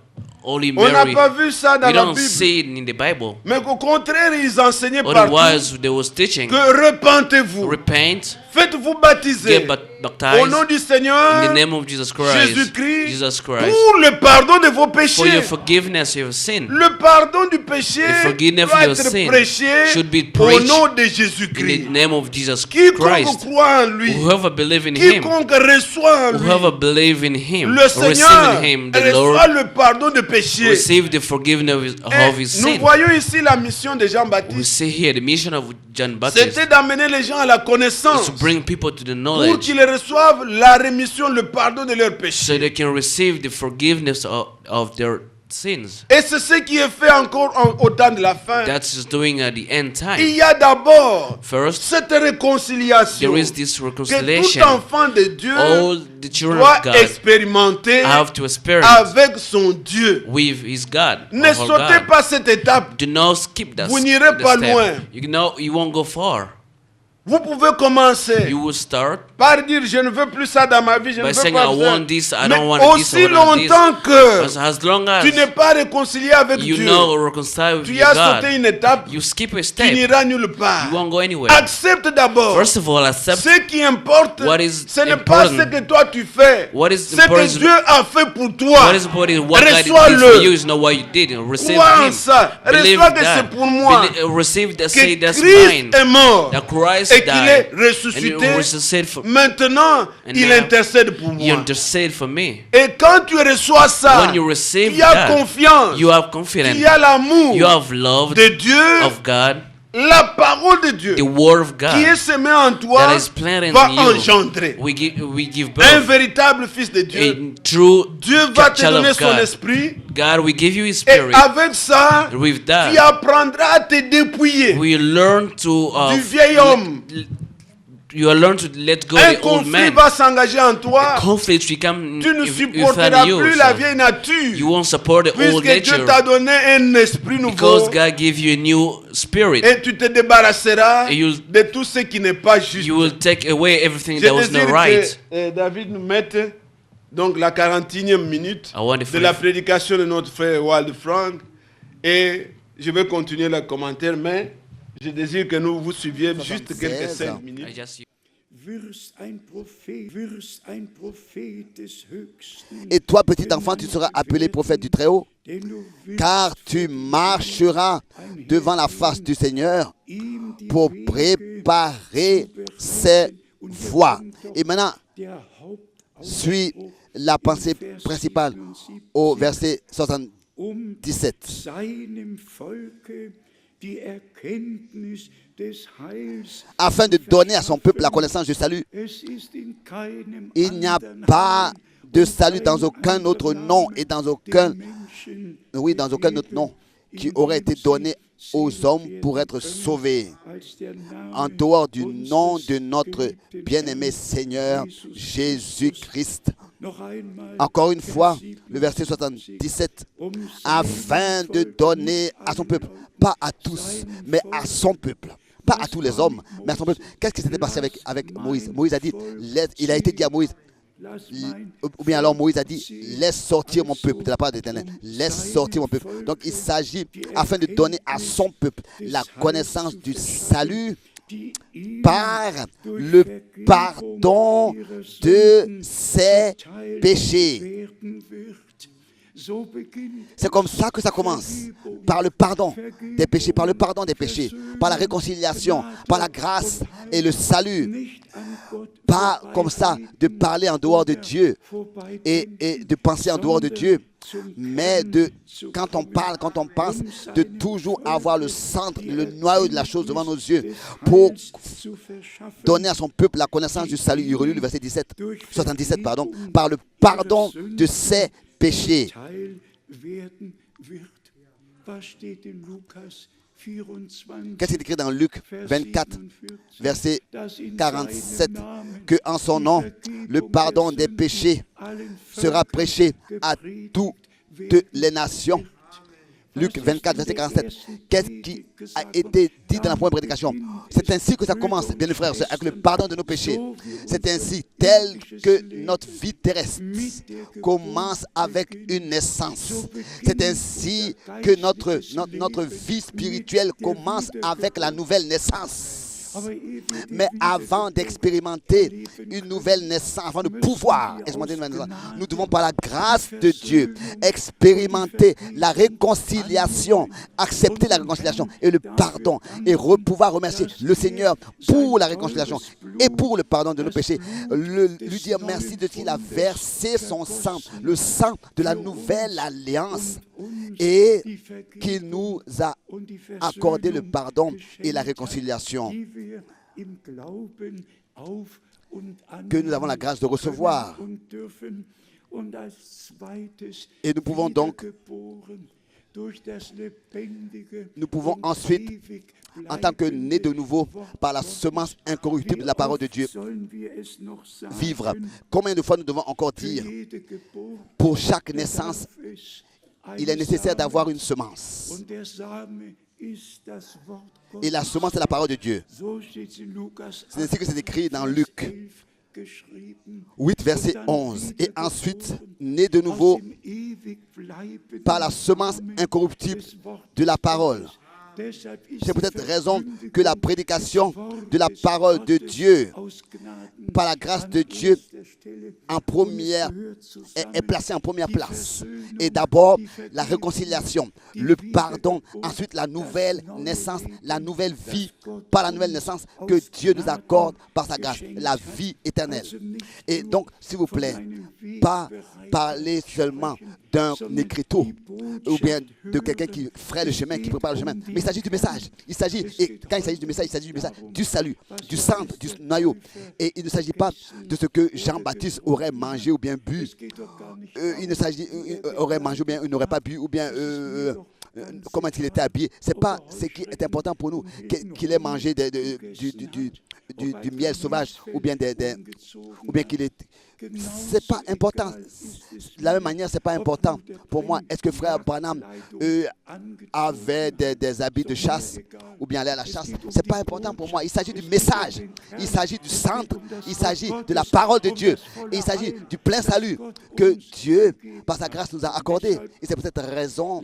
Holy On n'a Mary. pas vu ça dans We la don't Bible. see it in the Bible. Mais qu'au contraire, ils enseignaient partout Otherwise, they was teaching, que repentez-vous, repent, faites-vous baptiser get au baptized nom du in Seigneur the name of Jesus Christ, Jésus-Christ Jesus Christ, pour le pardon de vos for your péchés. forgiveness of your sin. Le pardon du péché The forgiveness doit of your être sin prêché should be au preached nom de In Jésus-Christ. the name of Jesus Quiconque Christ. croit en lui, Whoever believe in Him, quiconque reçoit en lui, whoever believe in Him, le receive Seigneur in Him, the reçoit Lord le pardon de péché. receive the forgiveness Et of His nous sin. voyons ici la mission de We Jean-Baptiste. see here the mission of John Baptist C'était d'amener les gens à la is connaissance to bring people to the pour knowledge qu'ils reçoivent la rémission, le pardon de leurs so péchés. they can receive the forgiveness of their sins. Et c'est ce qui est fait encore au temps de la fin. That's doing at the end Il time. y a d'abord First, cette réconciliation there is this que tout reconciliation. enfant de Dieu All the children doit of God expérimenter have to experience avec son Dieu. with his God. Ne or sautez God. pas cette étape. Do not skip that Vous n'irez pas step. loin. You know, you won't go far. Vous pouvez commencer You will start par dire je ne veux plus ça dans ma vie, je ne by veux saying, pas I ça. want this, I Mais don't want this, I aussi want this. longtemps que As long tu n'es as pas réconcilié avec you Dieu, know reconcile with tu your as sauté God, une étape, you skip a tu step. n'iras nulle part. You won't go anywhere. Accepte d'abord. First of all, accept Ce qui importe, what is ce n'est pas important. ce que toi tu fais. What is Ce important que is- Dieu a fait pour toi. what is important is what God did for Reçois-le. you is not what you did. Receive Crois en Him. ça. Believe Reçois que that. c'est pour moi. Receive that. Que Say that's Christ mine. est mort. That Christ Et qu'il est died. And ressuscité. He resuscitated for, Maintenant, And il now, intercède pour He moi. intercede for me. Et quand tu reçois ça, When you receive tu as that, confiance. you have confidence. Tu as l'amour You have love de Dieu. of God, La parole de Dieu the Word of qui est God semée en toi that is planted va in you. engendrer We give un birth. véritable fils de Dieu. A true Dieu va te child donner of son God. esprit. God, we give you His Et Spirit. avec ça, With tu that, apprendras à te dépouiller we learn to du vieil homme. you will learn to let go Un the old conflit man. va s'engager en toi. Conflict will come Tu ne within supporteras you. plus la So vieille nature. you won't support the old Puisque Dieu nature t'a donné un esprit nouveau. because God gave you a new spirit. Et tu te débarrasseras Et you'll- de tout ce qui n'est pas juste. You will take away everything Je that was désire not right. que David nous mette donc la 41e minute I want de la prédication de notre frère Wald Frank. Et je vais continuer le commentaire, mais je désire que nous vous suiviez juste quelques 5 I minutes. just Et toi, petit enfant, tu seras appelé prophète du Très-Haut, car tu marcheras devant la face du Seigneur pour préparer ses voies. Et maintenant, suis la pensée principale au verset 77. Afin de donner à son peuple la connaissance du salut. Il n'y a pas de salut dans aucun autre nom et dans aucun autre nom qui aurait été donné aux hommes pour être sauvés, en dehors du nom de notre bien-aimé Seigneur Jésus-Christ. Encore une fois, le verset 77, afin de donner à son peuple, pas à tous, mais à son peuple. Pas à tous les hommes, mais à son peuple. Qu'est-ce qui s'était passé avec Moïse? Moïse a dit, il a été dit à Moïse, ou bien alors Moïse a dit, laisse sortir mon peuple de la part de l'Éternel. Laisse sortir mon peuple. Donc il s'agit, afin de donner à son peuple la connaissance du salut par le pardon de ses péchés. C'est comme ça que ça commence, par le pardon des péchés, par le pardon des péchés, par la réconciliation, par la grâce et le salut. Pas comme ça de parler en dehors de Dieu et de penser en dehors de Dieu, mais quand on parle, quand on pense, de toujours avoir le centre, le noyau de la chose devant nos yeux pour donner à son peuple la connaissance du salut. Il relit le verset 77, par le pardon de ses péchés. Qu'est-ce qui est écrit dans Luc 24, verset 47? Que en son nom, le pardon des péchés sera prêché à toutes les nations. Luc 24, verset 47. Qu'est-ce qui a été dit dans la première prédication? C'est ainsi que ça commence, bien les frères, avec le pardon de nos péchés. C'est ainsi, tel que notre vie terrestre commence avec une naissance. C'est ainsi que notre vie spirituelle commence avec la nouvelle naissance. Mais avant d'expérimenter une nouvelle naissance, avant de pouvoir expérimenter une nouvelle naissance, nous devons par la grâce de Dieu expérimenter la réconciliation, accepter la réconciliation et le pardon et pouvoir remercier le Seigneur pour la réconciliation et pour le pardon de nos péchés. Lui dire merci de ce qu'il a versé son sang, le sang de la nouvelle alliance, et qu'il nous a accordé le pardon et la réconciliation que nous avons la grâce de recevoir. Et nous pouvons donc, nous pouvons ensuite, en tant que nés de nouveau par la semence incorruptible de la parole de Dieu, vivre. Combien de fois nous devons encore dire, pour chaque naissance, il est nécessaire d'avoir une semence. Et la semence est la parole de Dieu. C'est ainsi que c'est écrit dans Luc 8, verset 11. Et ensuite, né de nouveau par la semence incorruptible de la parole. C'est peut-être raison que la prédication de la parole de Dieu, par la grâce de Dieu, est placée en première place. Et d'abord, la réconciliation, le pardon, ensuite la nouvelle naissance, la nouvelle vie, par la nouvelle naissance que Dieu nous accorde par sa grâce, la vie éternelle. Et donc, s'il vous plaît, pas parler seulement d'un écriteau ou bien de quelqu'un qui ferait le chemin, qui prépare le chemin, mais il s'agit du message. Et quand il s'agit du message, il s'agit du message du salut, du centre, du noyau. Et il ne s'agit pas de ce que Jean-Baptiste aurait mangé ou bien bu. Il ne s'agit aurait mangé ou bien il n'aurait pas bu ou bien comment il était habillé. C'est pas ce qui est important pour nous qu'il ait mangé du miel sauvage ou bien qu'il ait. C'est pas important. De la même manière, c'est pas important pour moi. Est-ce que frère Branham avait des habits de chasse ou bien allait à la chasse? C'est pas important pour moi. Il s'agit du message. Il s'agit du centre. Il s'agit de la parole de Dieu. Et il s'agit du plein salut que Dieu, par sa grâce, nous a accordé. Et c'est pour cette raison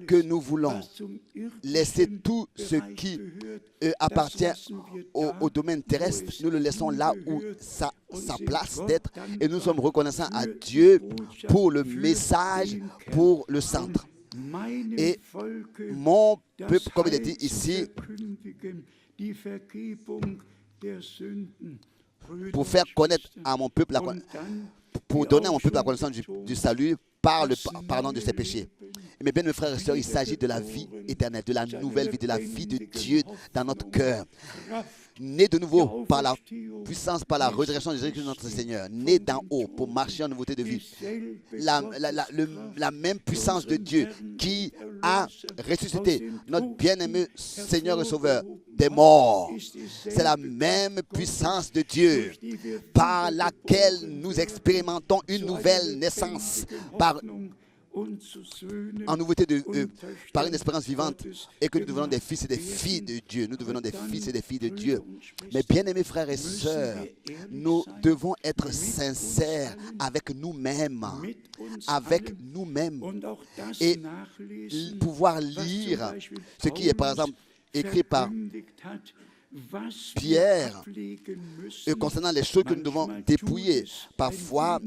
que nous voulons laisser tout ce qui appartient au domaine terrestre. Nous le laissons là où sa place d'être. Et nous sommes reconnaissants à Dieu pour le message, pour le centre. Et mon peuple, comme il est dit ici, pour faire connaître à mon peuple, pour donner à mon peuple la connaissance du salut par le pardon de ses péchés. Mais bien, mes frères et sœurs, il s'agit de la vie éternelle, de la nouvelle vie, de la vie de Dieu dans notre cœur. Né de nouveau par la puissance, par la résurrection de Jésus-Christ notre Seigneur, né d'en haut pour marcher en nouveauté de vie. La même puissance de Dieu qui a ressuscité notre bien-aimé Seigneur et Sauveur des morts. C'est la même puissance de Dieu par laquelle nous expérimentons une nouvelle naissance en nouveauté par une espérance vivante et que nous devenons des fils et des filles de Dieu. Nous devenons des fils et des filles de Dieu. Mais bien-aimés frères et sœurs, nous devons être sincères avec nous-mêmes. Avec nous-mêmes. Et pouvoir lire ce qui est par exemple écrit par Pierre concernant les choses que nous devons dépouiller. Parfois,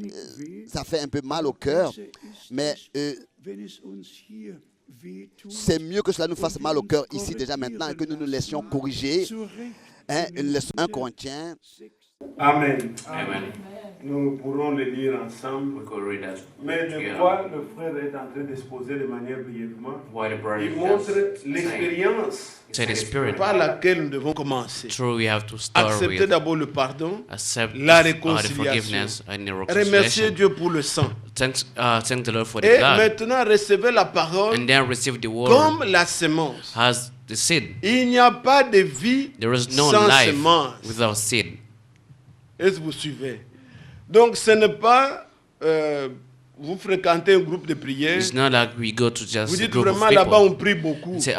ça fait un peu mal au cœur, mais c'est mieux que cela nous fasse mal au cœur ici déjà maintenant et que nous nous laissions corriger. 1 Corinthiens. Amen. Amen. Nous pourrons le lire ensemble. We could read that. Mais de quoi le frère est en train d'exposer de manière brièvement. What the brother Il is montre saying. l'expérience Say the Spirit. Par laquelle nous devons commencer. True, we have to start Accepter with d'abord le pardon, accept la the réconciliation. forgiveness and the remercier reconciliation. Dieu pour le sang. Thank the Lord for the Et blood. maintenant, recevez la parole And then receive the word comme la sémence. as the seed. Il n'y a pas de vie There is no sans life sémence. without seed. Est-ce que vous suivez? Donc, ce n'est pas vous fréquentez un groupe de prière. It's not like we go to Vous just a dites group of vraiment là-bas people. on prie beaucoup. Say,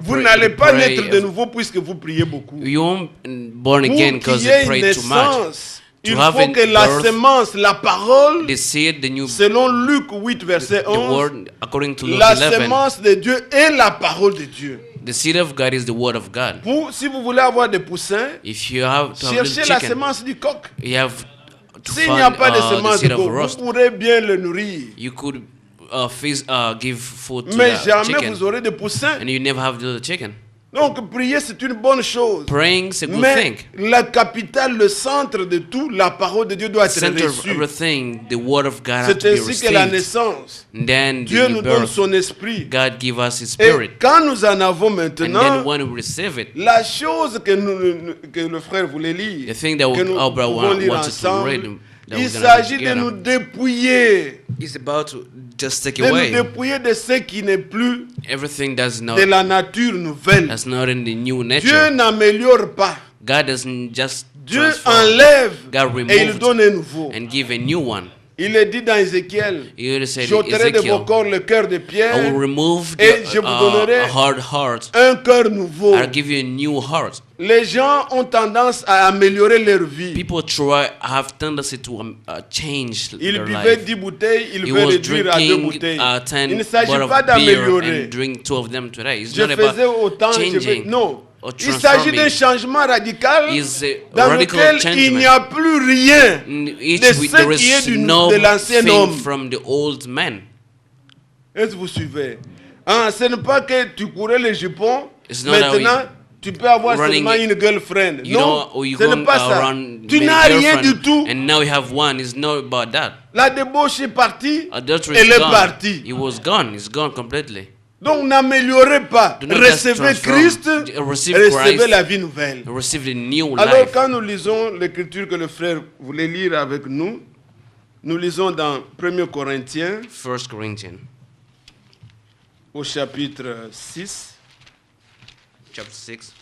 Vous n'allez pas naître de nouveau puisque vous priez beaucoup. You won't born again Pour because qu'il y ait you une pray too much. naissance, il To have faut a que la birth, sémence, la parole, The seed, the new, selon Luc 8, verset the 11, word, according to Luke la 11, sémence de Dieu est la parole de Dieu. the seed of God is the word of God. Si vous voulez avoir des poussins, If you have to have cherchez little la chicken, sémence du coq. you have to S'il n'y a find pas de the semence de seed of coq, vous roast. pourrez bien le nourrir. You could give food to Mais the jamais chicken, vous aurez de poussins. and you never have the chicken. Donc prier c'est une bonne chose. Praying is a good Mais thing. la capitale, le centre de tout, la parole de Dieu doit être Center of reçue. everything, the word of God has C'est to be ainsi que la received. naissance, And then Dieu the nous new donne birth, son esprit. God give us His Et Spirit. quand nous en avons And maintenant, then when we receive it, la chose que le frère voulait lire, the thing that que nous our brother pouvons lire wanted to read, ensemble, that Il we're gonna be s'agit de together. nous dépouiller. It's about to just take De nous away dépouiller de ce qui n'est plus everything that's not de la nature nouvelle. in the new Dieu nature. n'améliore pas. God doesn't just Dieu transform. enlève God et il removed donne un nouveau. and give a new one. Il est dit dans Ézéchiel, He said in j'ôterai de vos Ezekiel, corps le cœur de I will pierre, remove et je vous donnerai a hard heart. un cœur nouveau. I'll give you a new heart. Les gens ont tendance à améliorer leur vie. People have tendency to change Ils their buvaient life. 10 bouteilles, ils He veulent was réduire à 2 drinking bouteilles. 10 Il ne s'agit bottles pas of beer d'améliorer. and drink 2 of them today. It's Je not about faisais autant, changing non. or Il s'agit d'un transforming. changement radical It's a dans radical lequel il n'y changement. a plus rien In de each ce there qui est is de l'ancien nothing homme. from the old man. Est-ce que vous suivez? Ce n'est pas que tu courais les jupons, It's not how maintenant tu peux avoir running seulement une girlfriend. You Non, know, or you ce go n'est pas ça. around Tu many n'as rien girlfriends, du tout. and now you have one. It's not about that. La débauche est partie, Adultery elle is est gone. partie. It was gone. It's gone completely. Donc n'améliorez pas. Do not just Recevez transform. Christ, Receive recevez Christ. la vie nouvelle. Receive the new Alors life. quand nous lisons l'écriture que le frère voulait lire avec nous, nous lisons dans 1 Corinthiens 1 Corinthians au chapitre 6. chapter 6.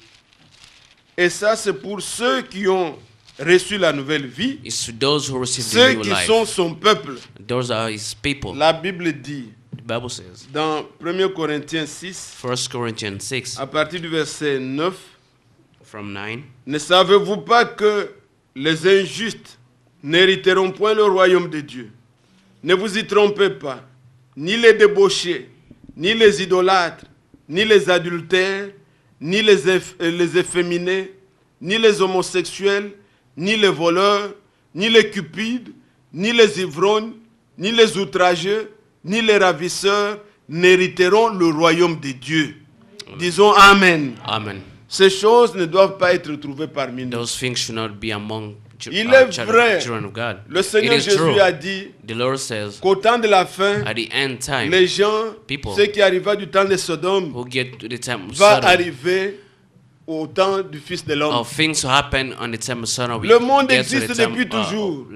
Et ça c'est pour ceux qui ont reçu la nouvelle vie, It's to those who receive the ceux new qui life. sont son peuple. Those are his people. La Bible dit The Bible says, dans 1 Corinthiens 6, 1 Corinthians 6, à partir du verset 9, from 9, ne savez-vous pas que les injustes n'hériteront point le royaume de Dieu? Ne vous y trompez pas, ni les débauchés, ni les idolâtres, ni les adultères, ni les efféminés, ni les homosexuels, ni les voleurs, ni les cupides, ni les ivrognes, ni les outrageux, ni les ravisseurs n'hériteront le royaume de Dieu. Disons Amen. Amen. Ces choses ne doivent pas être trouvées parmi nous. Those things should not be among Il est vrai, children of God. le It Seigneur is true. Jésus a dit The Lord says, qu'au temps de la fin, at the end time, les gens, people ceux qui arrivaient du temps de Sodome, who get to the time of va Sodom, arriver au temps du Fils de l'homme. of things to happen on the time of Sodom. Le monde gets to the existe time, depuis toujours,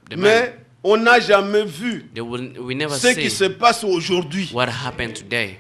the man. mais on n'a jamais vu We never ce qui see se passe aujourd'hui, what happened today,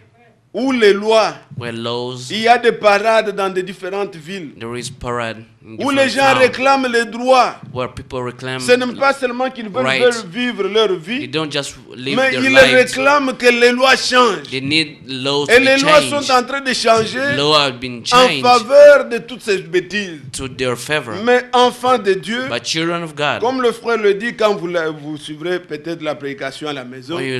où les lois, where laws, il y a des parades dans des différentes villes, there is parade in où les different gens towns, réclament les droits. where people reclaim. Ce n'est pas seulement qu'ils veulent Right. vivre leur They vie, don't just live mais their ils lives. réclament que les lois changent. They need laws Et les to lois change. sont en train de changer Laws have been en changed faveur de toutes ces bêtises. to their favor. Mais enfants de Dieu, But children of God, comme le frère le dit quand vous suivrez peut-être la prédication à la maison, when you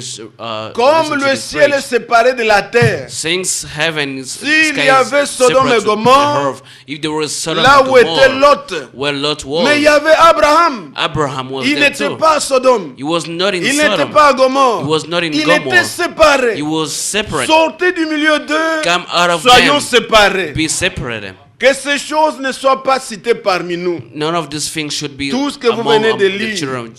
comme listen to le this ciel est praise, séparé de la terre, since heaven is S'il sky y avait is Sodome et separate to the Gomorrhe, earth, if there was Sodom là and où était Gomorrah, Lot, where Lot was, mais il y avait Abraham. Abraham was Il there n'était too. pas à Sodome. He was not in Il n'était Sodom. pas à Gomorrhe. He was not in Il Gomorrah. était séparé. He was separate. Sortez du milieu d'eux. Come out of Soyons them. séparés. Be separated. Que ces choses ne soient pas citées parmi nous. None of these things should be Tout ce que vous among venez de the lire. children of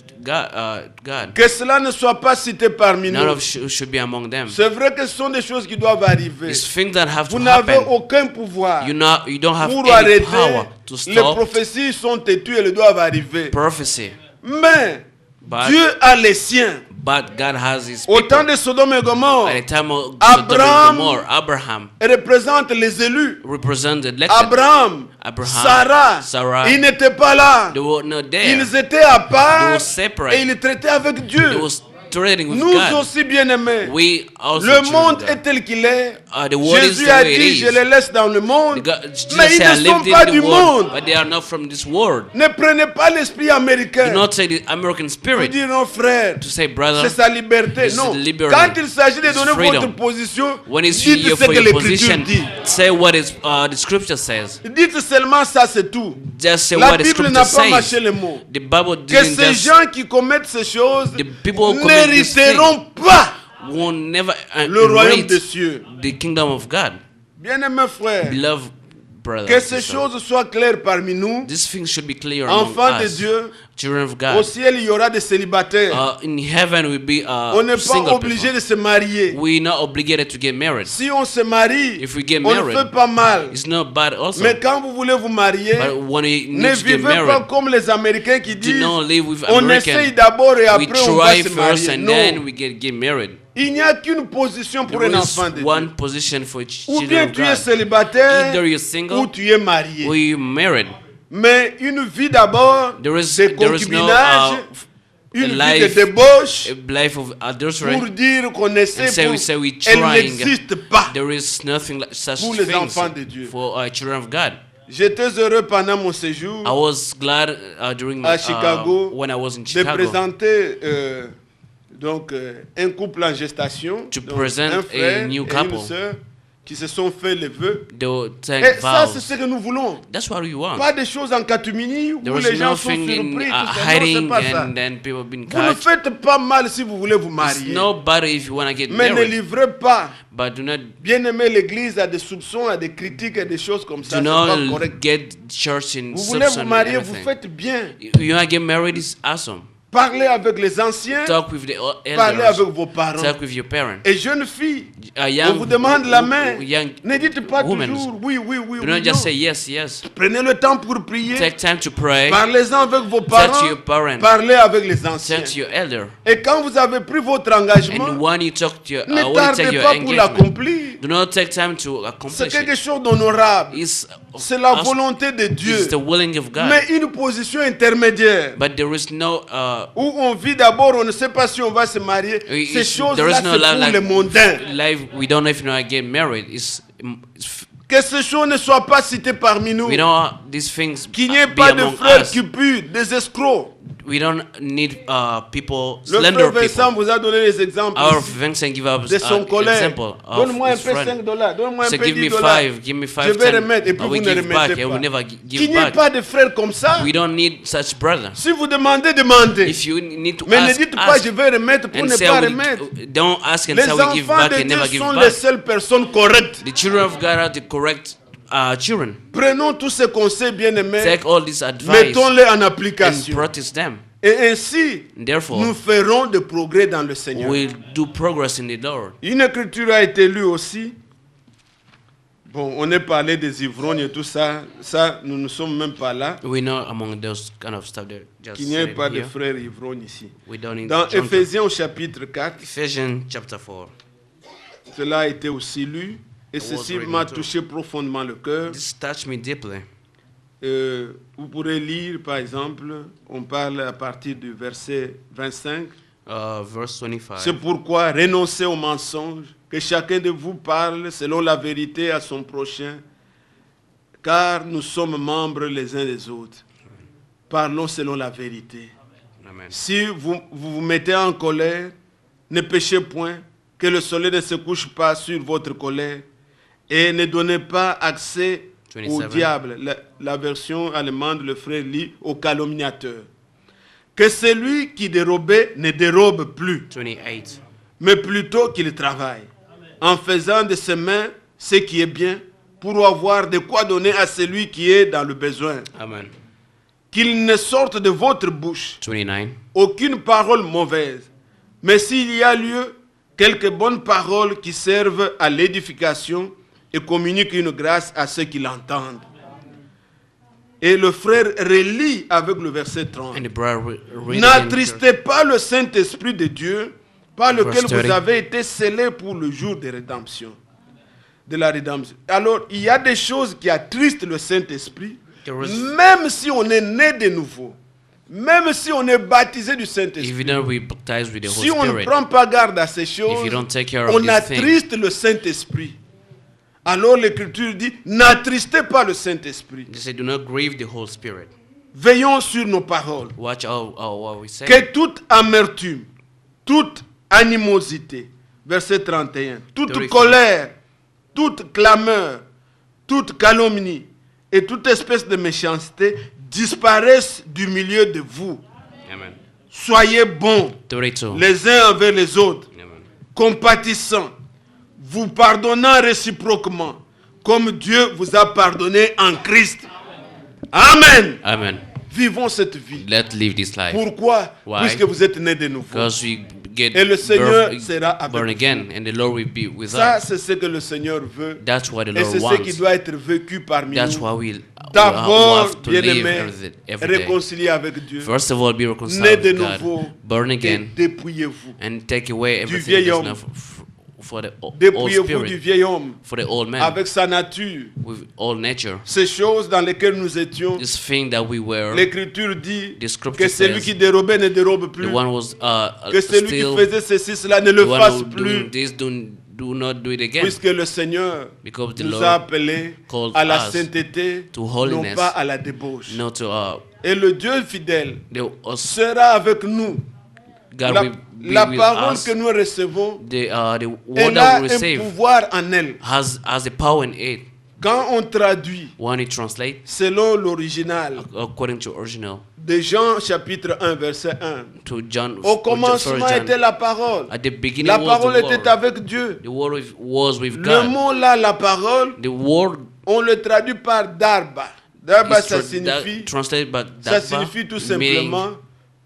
God. Que cela ne soit pas cité parmi None nous. of should be among them. C'est vrai que ce sont des choses qui doivent arriver. These things that have Vous to n'avez happen. aucun pouvoir You don't have pour any arrêter. power to Les stop prophéties sont têtues et elles doivent arriver. prophecy. Mais But, Dieu a les siens. but God has his Au people. temps de Sodome et Gomorre, At the time of Abraham- Sodom and Gomorrah, Abraham représente les élus. represented elected. Abraham, Sarah, ils n'étaient pas là. They were not there. Ils étaient à They part were separate. et ils traitaient avec They Dieu. were trading with Nous God. aussi, bien-aimés, We also le choose monde God. est tel qu'il est. The world is Jésus the a way it dit, is. je les laisse dans le monde, Jesus mais ils said, I ne sont lived pas in du the world, monde. but they are not from this world. Ne prenez pas l'esprit américain. Do not say the American Vous spirit dire, non frère, to say, brother, c'est sa liberté. It's Non, liberty. quand il s'agit de It's donner freedom. votre position, when it's dites here ce for que your l'écriture position, dit. say what is the scripture says. Dites seulement ça, c'est tout. Just say La what the Bible scripture n'a pas mâché says. les mots. The Bible Que didn't ces just gens qui commettent ces choses The people who commit this n'hériteront pas won't never le royaume inherit des cieux. the kingdom of God. Bien-aimés frères, Beloved brother. Que ces sister. choses soient claires parmi nous. These things should be clear among Enfants de us. Dieu, Children of au God. ciel, il y aura des célibataires. In heaven will be On n'est pas single obligé people. de se marier. We're not obligated to get married. Si on se marie, If we get on ne married, fait pas mal. It's not bad also. Mais quand vous voulez vous marier, But when you ne need to get vivez pas married, comme les Américains qui do disent not live with on essaye American. d'abord et We après on va try se first marier. and then Non, we get married. il n'y a qu'une position pour There un is enfant de one Dieu. position for Ou children bien of tu es God. célibataire Either you're ou single tu es marié. or you're married. Mais une vie d'abord There is de no concubinage, une vie de life, débauche a life of adultery. pour dire qu'on essaie And say pour... we say we Elle trying. n'existe pas. There is nothing like such Pour les things enfants de Dieu. for children of God. J'étais heureux pendant mon séjour I was glad during à Chicago when I was in de Chicago présenter un couple en gestation, To donc present un a frère new et couple. une sœur qui se sont fait les vœux. they will take Et ça, c'est vows. ce que nous voulons. That's what we want. Pas des choses en catimini où There les is gens sont nothing surpris. in Tout ça. Non, c'est hiding pas ça. and then people being Vous ne caught. faites pas mal si vous voulez vous It's marier. no better if you want to get Mais ne married, livrez pas. but do not Bien aimé, l'Église a des soupçons, a des critiques et des choses comme ça. C'est pas not correct. get church in Vous voulez vous substance marier, and vous everything. faites bien. You want to get married is awesome. Parlez avec les anciens, Talk with the parlez elders. avec vos parents. Talk with your parents. Et jeunes filles, A on young, vous demande la main. young Ne dites pas women. toujours oui, oui, oui, Do oui. not just non. say yes, yes. Prenez le temps pour prier. Take time to pray. Parlez-en avec vos Talk parents. to your parents. Parlez avec les anciens. Talk to your elder. Et quand vous avez pris votre And engagement, when you talk to your, ne when you tardez take your pas pour engagement, l'accomplir. do not take time to C'est accomplish quelque it. chose d'honorable. C'est la volonté de Dieu. It's the willing of God. Mais une position intermédiaire But there is no où on vit d'abord, on ne sait pas si on va se marier. Ces there choses-là, is no c'est pour les mondains. life. We don't know if you know get married. Que ces choses ne soient pas citées parmi nous. We don't these things Qu'il n'y ait be pas de among frères us. qui puent, des escrocs. We don't need people Le slender frère Vincent people. vous a donné les exemples Our ici Vincent give us de son collègue. example of Donne-moi un his peu friend. $5, donne-moi un So peu give me $10. five, give me Je five, vais 10. remettre et puis I will vous ne give back. remettez I will pas. never Qu'il give n'y ait back. pas de frères comme ça. We don't need such brother. Si vous demandez, demandez. If you need to Mais ne ask, dites pas ask. je vais remettre pour And ne say, pas I will- remettre. don't ask and Les say we give enfants back de and never Dieu give sont les back. seules personnes correctes. The children of God are the correct children. Prenons tous ces conseils bien-aimés, Take all this advice mettons-les en and application. practice them. Et ainsi, Therefore, nous ferons de progrès dans le Seigneur. we'll do progress in the Lord. Une écriture a été lue aussi. Bon, on est parlé des ivrognes et tout ça. Ça, nous ne sommes même pas là. We know among those kind of stuff that just Qu'il n'y ait said pas de here. frères ivrognes ici. We don't need Dans drunkards. Éphésiens au chapitre 4, Ephesians chapter 4. cela a été aussi lu. Et was ceci read m'a too. touché profondément le cœur. This touched me deeply. Vous pourrez lire, par exemple, on parle à partir du verset 25. Verse 25. C'est pourquoi renoncez au mensonge, que chacun de vous parle selon la vérité à son prochain, car nous sommes membres les uns des autres. Parlons selon la vérité. Amen. Si vous mettez en colère, ne péchez point, que le soleil ne se couche pas sur votre colère, et ne donnez pas accès au 27. diable. La version allemande, le frère lit, au calomniateur. Que celui qui dérobait ne dérobe plus, 28. mais plutôt qu'il travaille, en faisant de ses mains ce qui est bien, pour avoir de quoi donner à celui qui est dans le besoin. Amen. Qu'il ne sorte de votre bouche 29. aucune parole mauvaise, mais s'il y a lieu, quelques bonnes paroles qui servent à l'édification et communiquent une grâce à ceux qui l'entendent. Et le frère relit avec le verset 30. And the brother read N'attristez pas le Saint-Esprit de Dieu, par lequel Verse vous 30. avez été scellés pour le jour de rédemption. De la rédemption. Alors, il y a des choses qui attristent le Saint-Esprit, There is- même si on est né de nouveau, même si on est baptisé du Saint-Esprit. If you don't be baptized with the Si Holy on ne Spirit, prend pas garde à ces if choses, you don't take care of on these things, attriste le Saint-Esprit. Alors l'Écriture dit, n'attristez pas le Saint-Esprit. they say, do not grieve the Holy Spirit. Veillons sur nos paroles. Watch out what we say. Que toute amertume, toute animosité, verset 31, toute 33. colère, toute clameur, toute calomnie et toute espèce de méchanceté disparaissent du milieu de vous. Amen. Soyez bons 32. les uns envers les autres, Amen. compatissants, vous pardonnant réciproquement, comme Dieu vous a pardonné en Christ. Amen. Amen. Vivons cette vie. Let's live this life. Pourquoi? Why? Puisque vous êtes nés de nouveau. Because we get Et le Seigneur birth- sera avec born vous. again, and the Lord will be with Ça, us. c'est ce que le Seigneur veut. That's what the Et Lord c'est ce wants. qui doit être vécu parmi That's nous. why we'll D'abord, have to live bien-aimés, every day. réconcilier avec Dieu. First of all, be Nés reconciled de with God, nouveau. born Et again, dépouillez-vous. and take away Du everything vieil that's homme. not for the old Dépouillez-vous du spirit, vieil homme for the old man, avec sa nature. with old nature. Ces choses dans lesquelles nous étions, This thing that we were, l'Écriture dit the scripture que celui says, qui dérobait ne dérobe plus. the one was Que celui qui still, faisait ceci, cela ne the le one fasse who plus. doing this, do not do it again. Puisque le Seigneur Because the nous Lord a appelés called à la us sainteté, to non holiness, pas à la débauche. not to Et le Dieu fidèle us, sera avec nous. God La, will be la with parole us. que nous recevons, The word elle that a we un receive pouvoir en elle. has a power in it. Quand on traduit When it translates selon l'original according to original, de Jean chapitre 1 verset 1, to John. au to commencement John, était la parole. at the beginning La was parole the était word. avec Dieu. The word was with Le God. mot là, la parole, The word on le traduit par darba. Darba, is ça signifie, translated by ça Dagba, signifie tout meaning simplement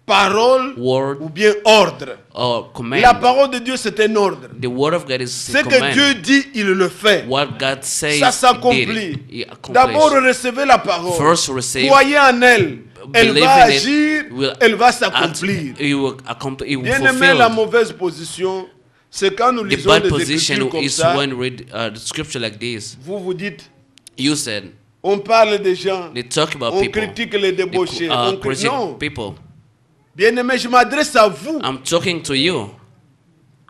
parole word ou bien ordre. or command. La parole de Dieu, c'est un ordre. The word of God is Ce a que command. Dieu dit, il le fait. What God says, Ça he did s'accomplit. it. He accomplished. D'abord, recevez la parole. First receive, Croyez en elle. Elle believe va in it, agir, will elle va act, s'accomplir. he will accompli, he will Bien aimé, fulfill. la mauvaise position, c'est quand nous The lisons bad des position écritures comme is ça, when we read the scripture like this. vous vous dites, You said, on parle des gens, they talk about on people. critique les They débauchés. On critique non, people. bien aimé, je m'adresse à vous I'm talking to you,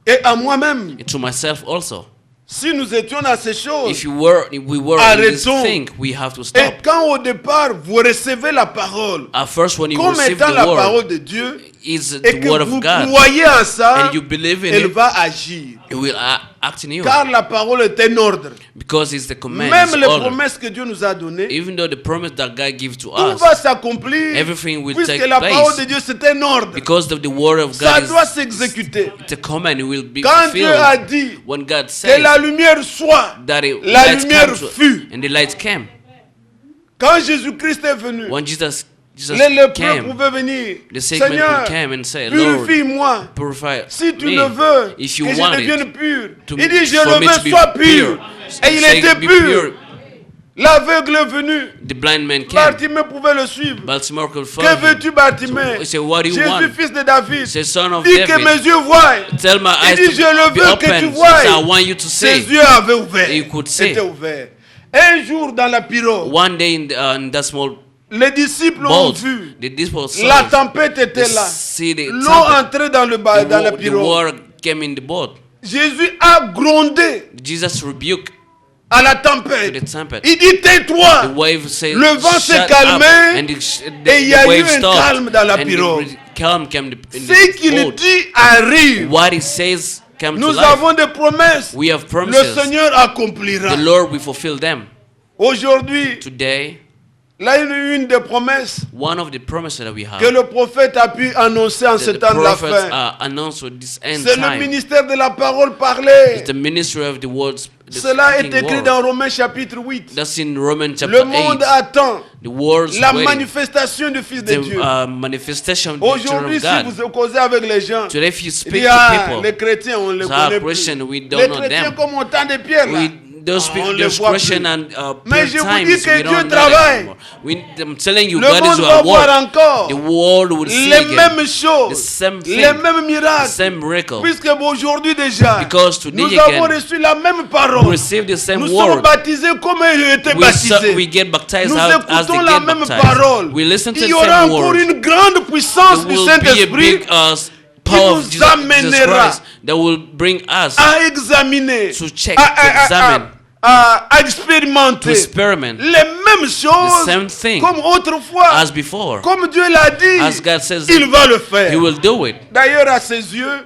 et à moi-même. to myself also. Si nous étions dans ces choses, If we were in this Arrêtons. thing, we have to et stop. quand au départ vous recevez la parole At first, when you comme receive étant the la word, parole de Dieu, is et the que word vous of God, croyez en ça, and you believe in elle it, va agir. it will act in you. Car la parole est un ordre. Because it's the command, Même it's les order. promesses que Dieu nous a données, Even though the promise that God gives to tout us, va s'accomplir. everything will Puisque take la parole place. de Dieu, c'est un ordre. Because the word of Ça God doit is s'exécuter. the command, it will be Quand Dieu a fulfilled. dit When God que says la lumière soit, that la light lumière came to, fut. and the light came. Quand Jésus-Christ est venu, When Jesus les lépreux came, pouvaient venir. the sick man Seigneur, came and said, Lord, purifie-moi. purify Si tu me. le veux, If you que je want devienne it, pur. to- Il dit, je for le me to veux, be sois pur. pure. Et il Say, était be pur. L'aveugle est venu. The blind man came. Bartimée pouvait le suivre. Baltimore could follow Que him. veux-tu, Bartimée? He said, what do you Jésus, want? fils de David. Say, son of Dis que David, mes yeux voient. tell my Il eyes dit, je le to be veux que tu open. voies. So I want you to Ses see. yeux avaient ouvert. You could see. Étaient ouverts. Un jour dans la pirogue, One day in that small les disciples ont boat, vu. the disciples saw La tempête était the là. sea, the L'eau tempest. entrait dans, dans la The pirogue. water came in the boat. Jésus a grondé Jesus rebuked à la to tempête. the tempest. Il dit, The tais-toi. wave said, Le vent s'est "Shut calmé, up," and et il y a eu wave un stopped, calme dans la and pirogue. the calm came in Ce the qu'il boat. dit arrive. What he says came to Nous life. avons des promesses. We have Le promises. Seigneur accomplira. The Lord will fulfill them. Aujourd'hui, Today, là, il y a une des promesses one of the promises that we have, que le prophète a pu annoncer en ce the temps de la prophets fin. announced with this end C'est le time. ministère de la parole parlée. It's the ministry of the words. the Cela est speaking écrit word. dans Romains chapitre 8. That's in Romans chapter Le monde 8. attend The world's la waiting. manifestation du Fils de Dieu. The manifestation of the children Aujourd'hui, of si God. vous causez avec les gens, Today, if you il speak dit, to ah, people, les chrétiens, on les so our connaît plus. Christian, we don't Les know chrétiens them. comme au temps de Pierre, là. Those, on les those voit Christian plus. and Mais pure je vous times, dis que we Dieu don't know them travaille. anymore. I'm telling you, Le God monde is va at voir work. encore The world will see les again mêmes the choses, same thing, les mêmes the miracles. same miracle. Puisque aujourd'hui déjà, Because today nous again, avons reçu la même We parole. receive the same Nous sommes word. baptisés comme ils ont été We baptisés. get baptized Nous out as they écoutons la get même baptized. parole. We listen to Il the y aura same encore word. une grande puissance There du will be a Saint-Esprit big power of nous Jesus amènera Christ that will bring us à examiner, to check, à, to examine, à to expérimenter experiment les mêmes choses the same thing comme autrefois. as before. Comme Dieu l'a dit, As God says, il va le He faire. will do it. D'ailleurs, à ses yeux,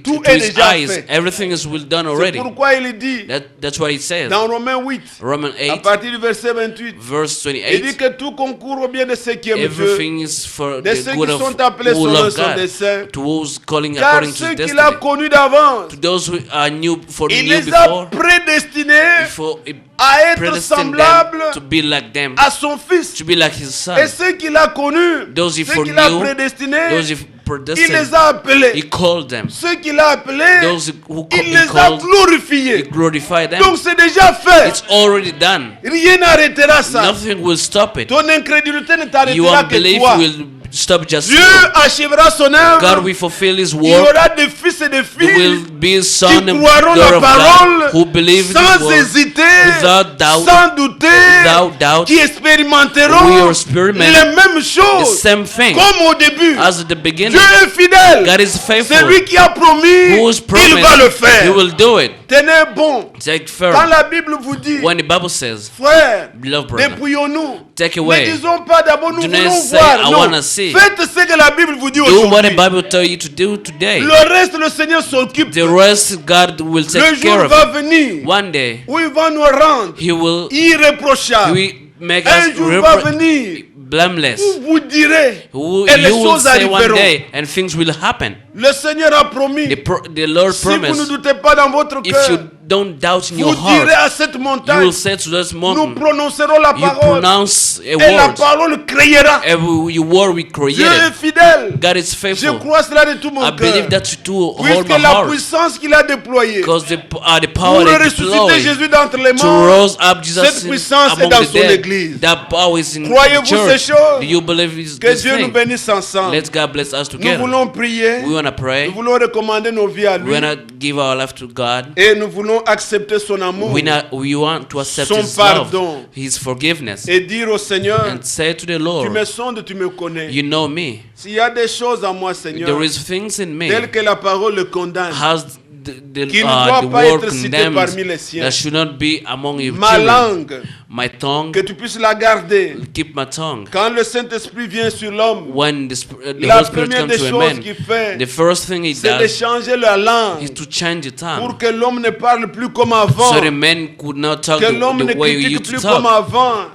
Tout To est his déjà eyes, fait. everything is well done c'est already. pourquoi il dit That's what it says. dans Romains 8, Romans à 8, partir du verset 28, verse il dit 28. que tout concourt au bien de ceux qui aiment Dieu, Everything is for de the ceux good qui of sont appelés who selon love son God, dessein. to those calling Car according to ceux His qu'il a destiny. connus d'avance, To those who are new il new les a before, prédestinés before he à être predestined semblable them to be like them, à son fils. to be like his son. Et ceux qu'il a connus, Those he ceux qu'il a foreknew, prédestinés, those he il predestined, les a appelés. he called them. Ceux qu'il a appelés, Those who il he les a called, he glorifiés. glorified them. Donc c'est déjà fait. It's already done. Rien n'arrêtera ça. Nothing will stop it. Ton incrédulité ne Your t'arrêtera que unbelief toi. will stop just Dieu you. achèvera son God œuvre. will fulfill his Il y work. aura des fils et des There will filles be son qui and croiront daughter la of parole God who believe in sans his word hésiter, without doubt, sans douter, without doubt. qui expérimenteront We experiment les mêmes the choses same thing comme au début. as at the beginning. Dieu est fidèle. God is C'est faithful. lui qui a promis, Who is il va le promised, faire. he will do it. Tenez bon. Take Quand firm. la Bible vous dit, When the Bible says, frère, beloved brother, dépouillons-nous. take Ne away. disons pas d'abord nous Do not voulons say, voir. I Non. wanna see. Faites ce que la Bible vous dit Do what the aujourd'hui. Bible tell you to do today. Le reste, le Seigneur s'occupe. The rest, God will Le take jour care of va it. venir One day, où il va nous rendre He will irréprochables. make Un us jour va venir blameless. où vous direz You et les will choses say one arriveront. day, and things will happen. Le Seigneur a promis. The Lord Si vous ne promised, doutez pas dans votre if you cœur, don't doubt in your vous direz heart, à cette you montagne, will say to this nous mountain, prononcerons la you parole pronounce a et la word. parole créera. Your word we Dieu est created. fidèle. God is Je faithful. crois cela de tout mon I cœur. believe that you do all Puisque my la heart. puissance qu'il a déployée Because the pour power that ressusciter deployed Jésus d'entre les to morts, rose up Jesus cette puissance est among dans the son dead, église. that power is in the Croyez-vous ces church. choses? Do you believe this Que this Dieu nous thing? bénisse ensemble. Let God bless us Nous together. voulons prier. We want to Nous pray. voulons recommander nos vies à We lui. want to give our life to God. Et nous voulons accepter son amour. We want to accept Son His love, pardon. His forgiveness, Et dire au Seigneur, and say to the tu Lord, me sondes, tu me connais. you know me. S'il y a des choses en moi, Seigneur, There is things in me telles que la parole le condamne, has qui ne doit the pas word être cité condemns parmi les siens. that should not be among your Ma children. langue, My tongue, que tu puisses la garder. keep my tongue. Quand le Saint-Esprit vient sur l'homme, When the la Holy Spirit première comes des to a choses man, qu'il fait, the first thing he c'est de does changer la langue is to change the tongue, pour que l'homme ne parle plus comme avant, so the man could not talk que l'homme ne the way he critique used to plus comme talk, avant,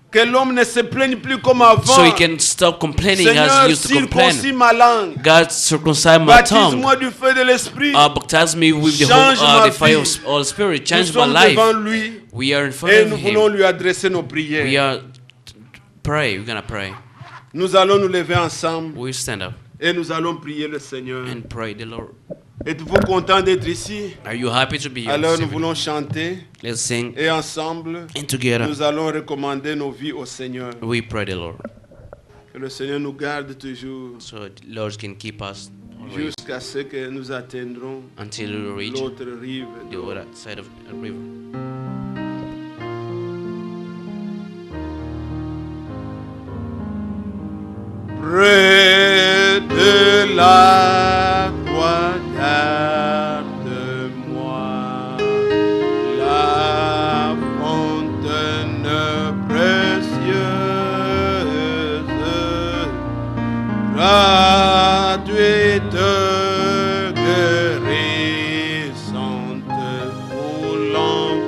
que l'homme ne se plaigne plus comme avant. so he can stop complaining as Seigneur, he used to circoncis complain. ma langue, God circumcise my tongue. baptise-moi du feu de l'Esprit. Baptize me with the Change ma the fire of vie. Holy Spirit. Nous Change my sommes life. devant lui We are in front et of nous voulons Him. lui adresser nos We prières. are pray. We're gonna pray. Nous allons nous lever ensemble We stand up et nous allons prier le Seigneur. and pray the Lord. Êtes-vous content d'être ici? Are you happy to be here? Alors this nous evening? voulons chanter Let's sing et ensemble and together. nous allons recommander nos vies au Seigneur. We pray the Lord, Que le Seigneur nous garde toujours so the Lord can keep us always jusqu'à ce que nous atteindrons until we reach l'autre rive. the other side of the river. Près de la croix, garde-moi la fontaine précieuse, gratuite, guérissante, coulant,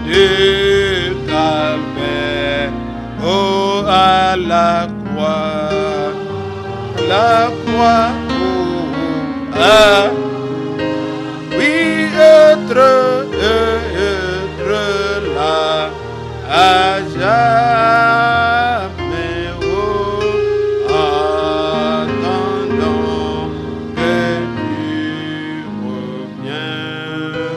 du calvaire, oh à la croix, oh, ah, oui, être là à jamais, oh, attendant que tu reviens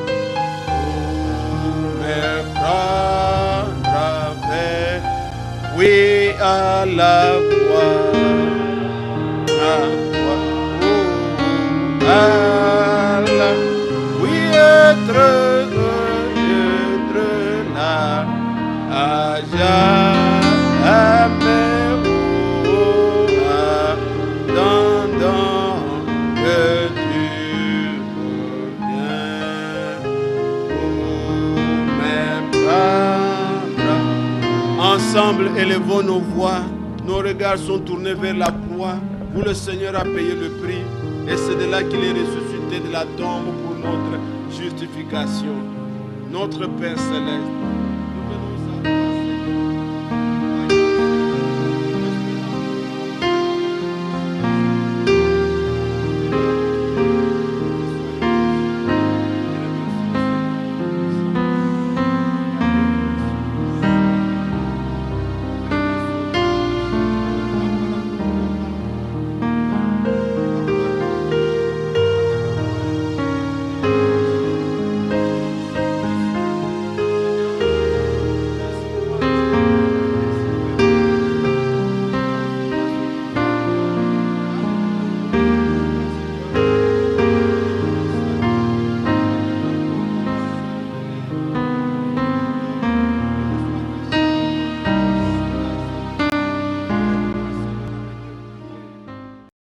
pour me prendre avec, oui, à la croix, oh, à la, oui, être là à jamais, oh, attendant que tu reviens pour me prendre. Ensemble, élevons nos voix, nos regards sont tournés vers la croix, où le Seigneur a payé le prix, et c'est de là qu'il est ressuscité de la tombe pour notre justification. Notre Père Céleste,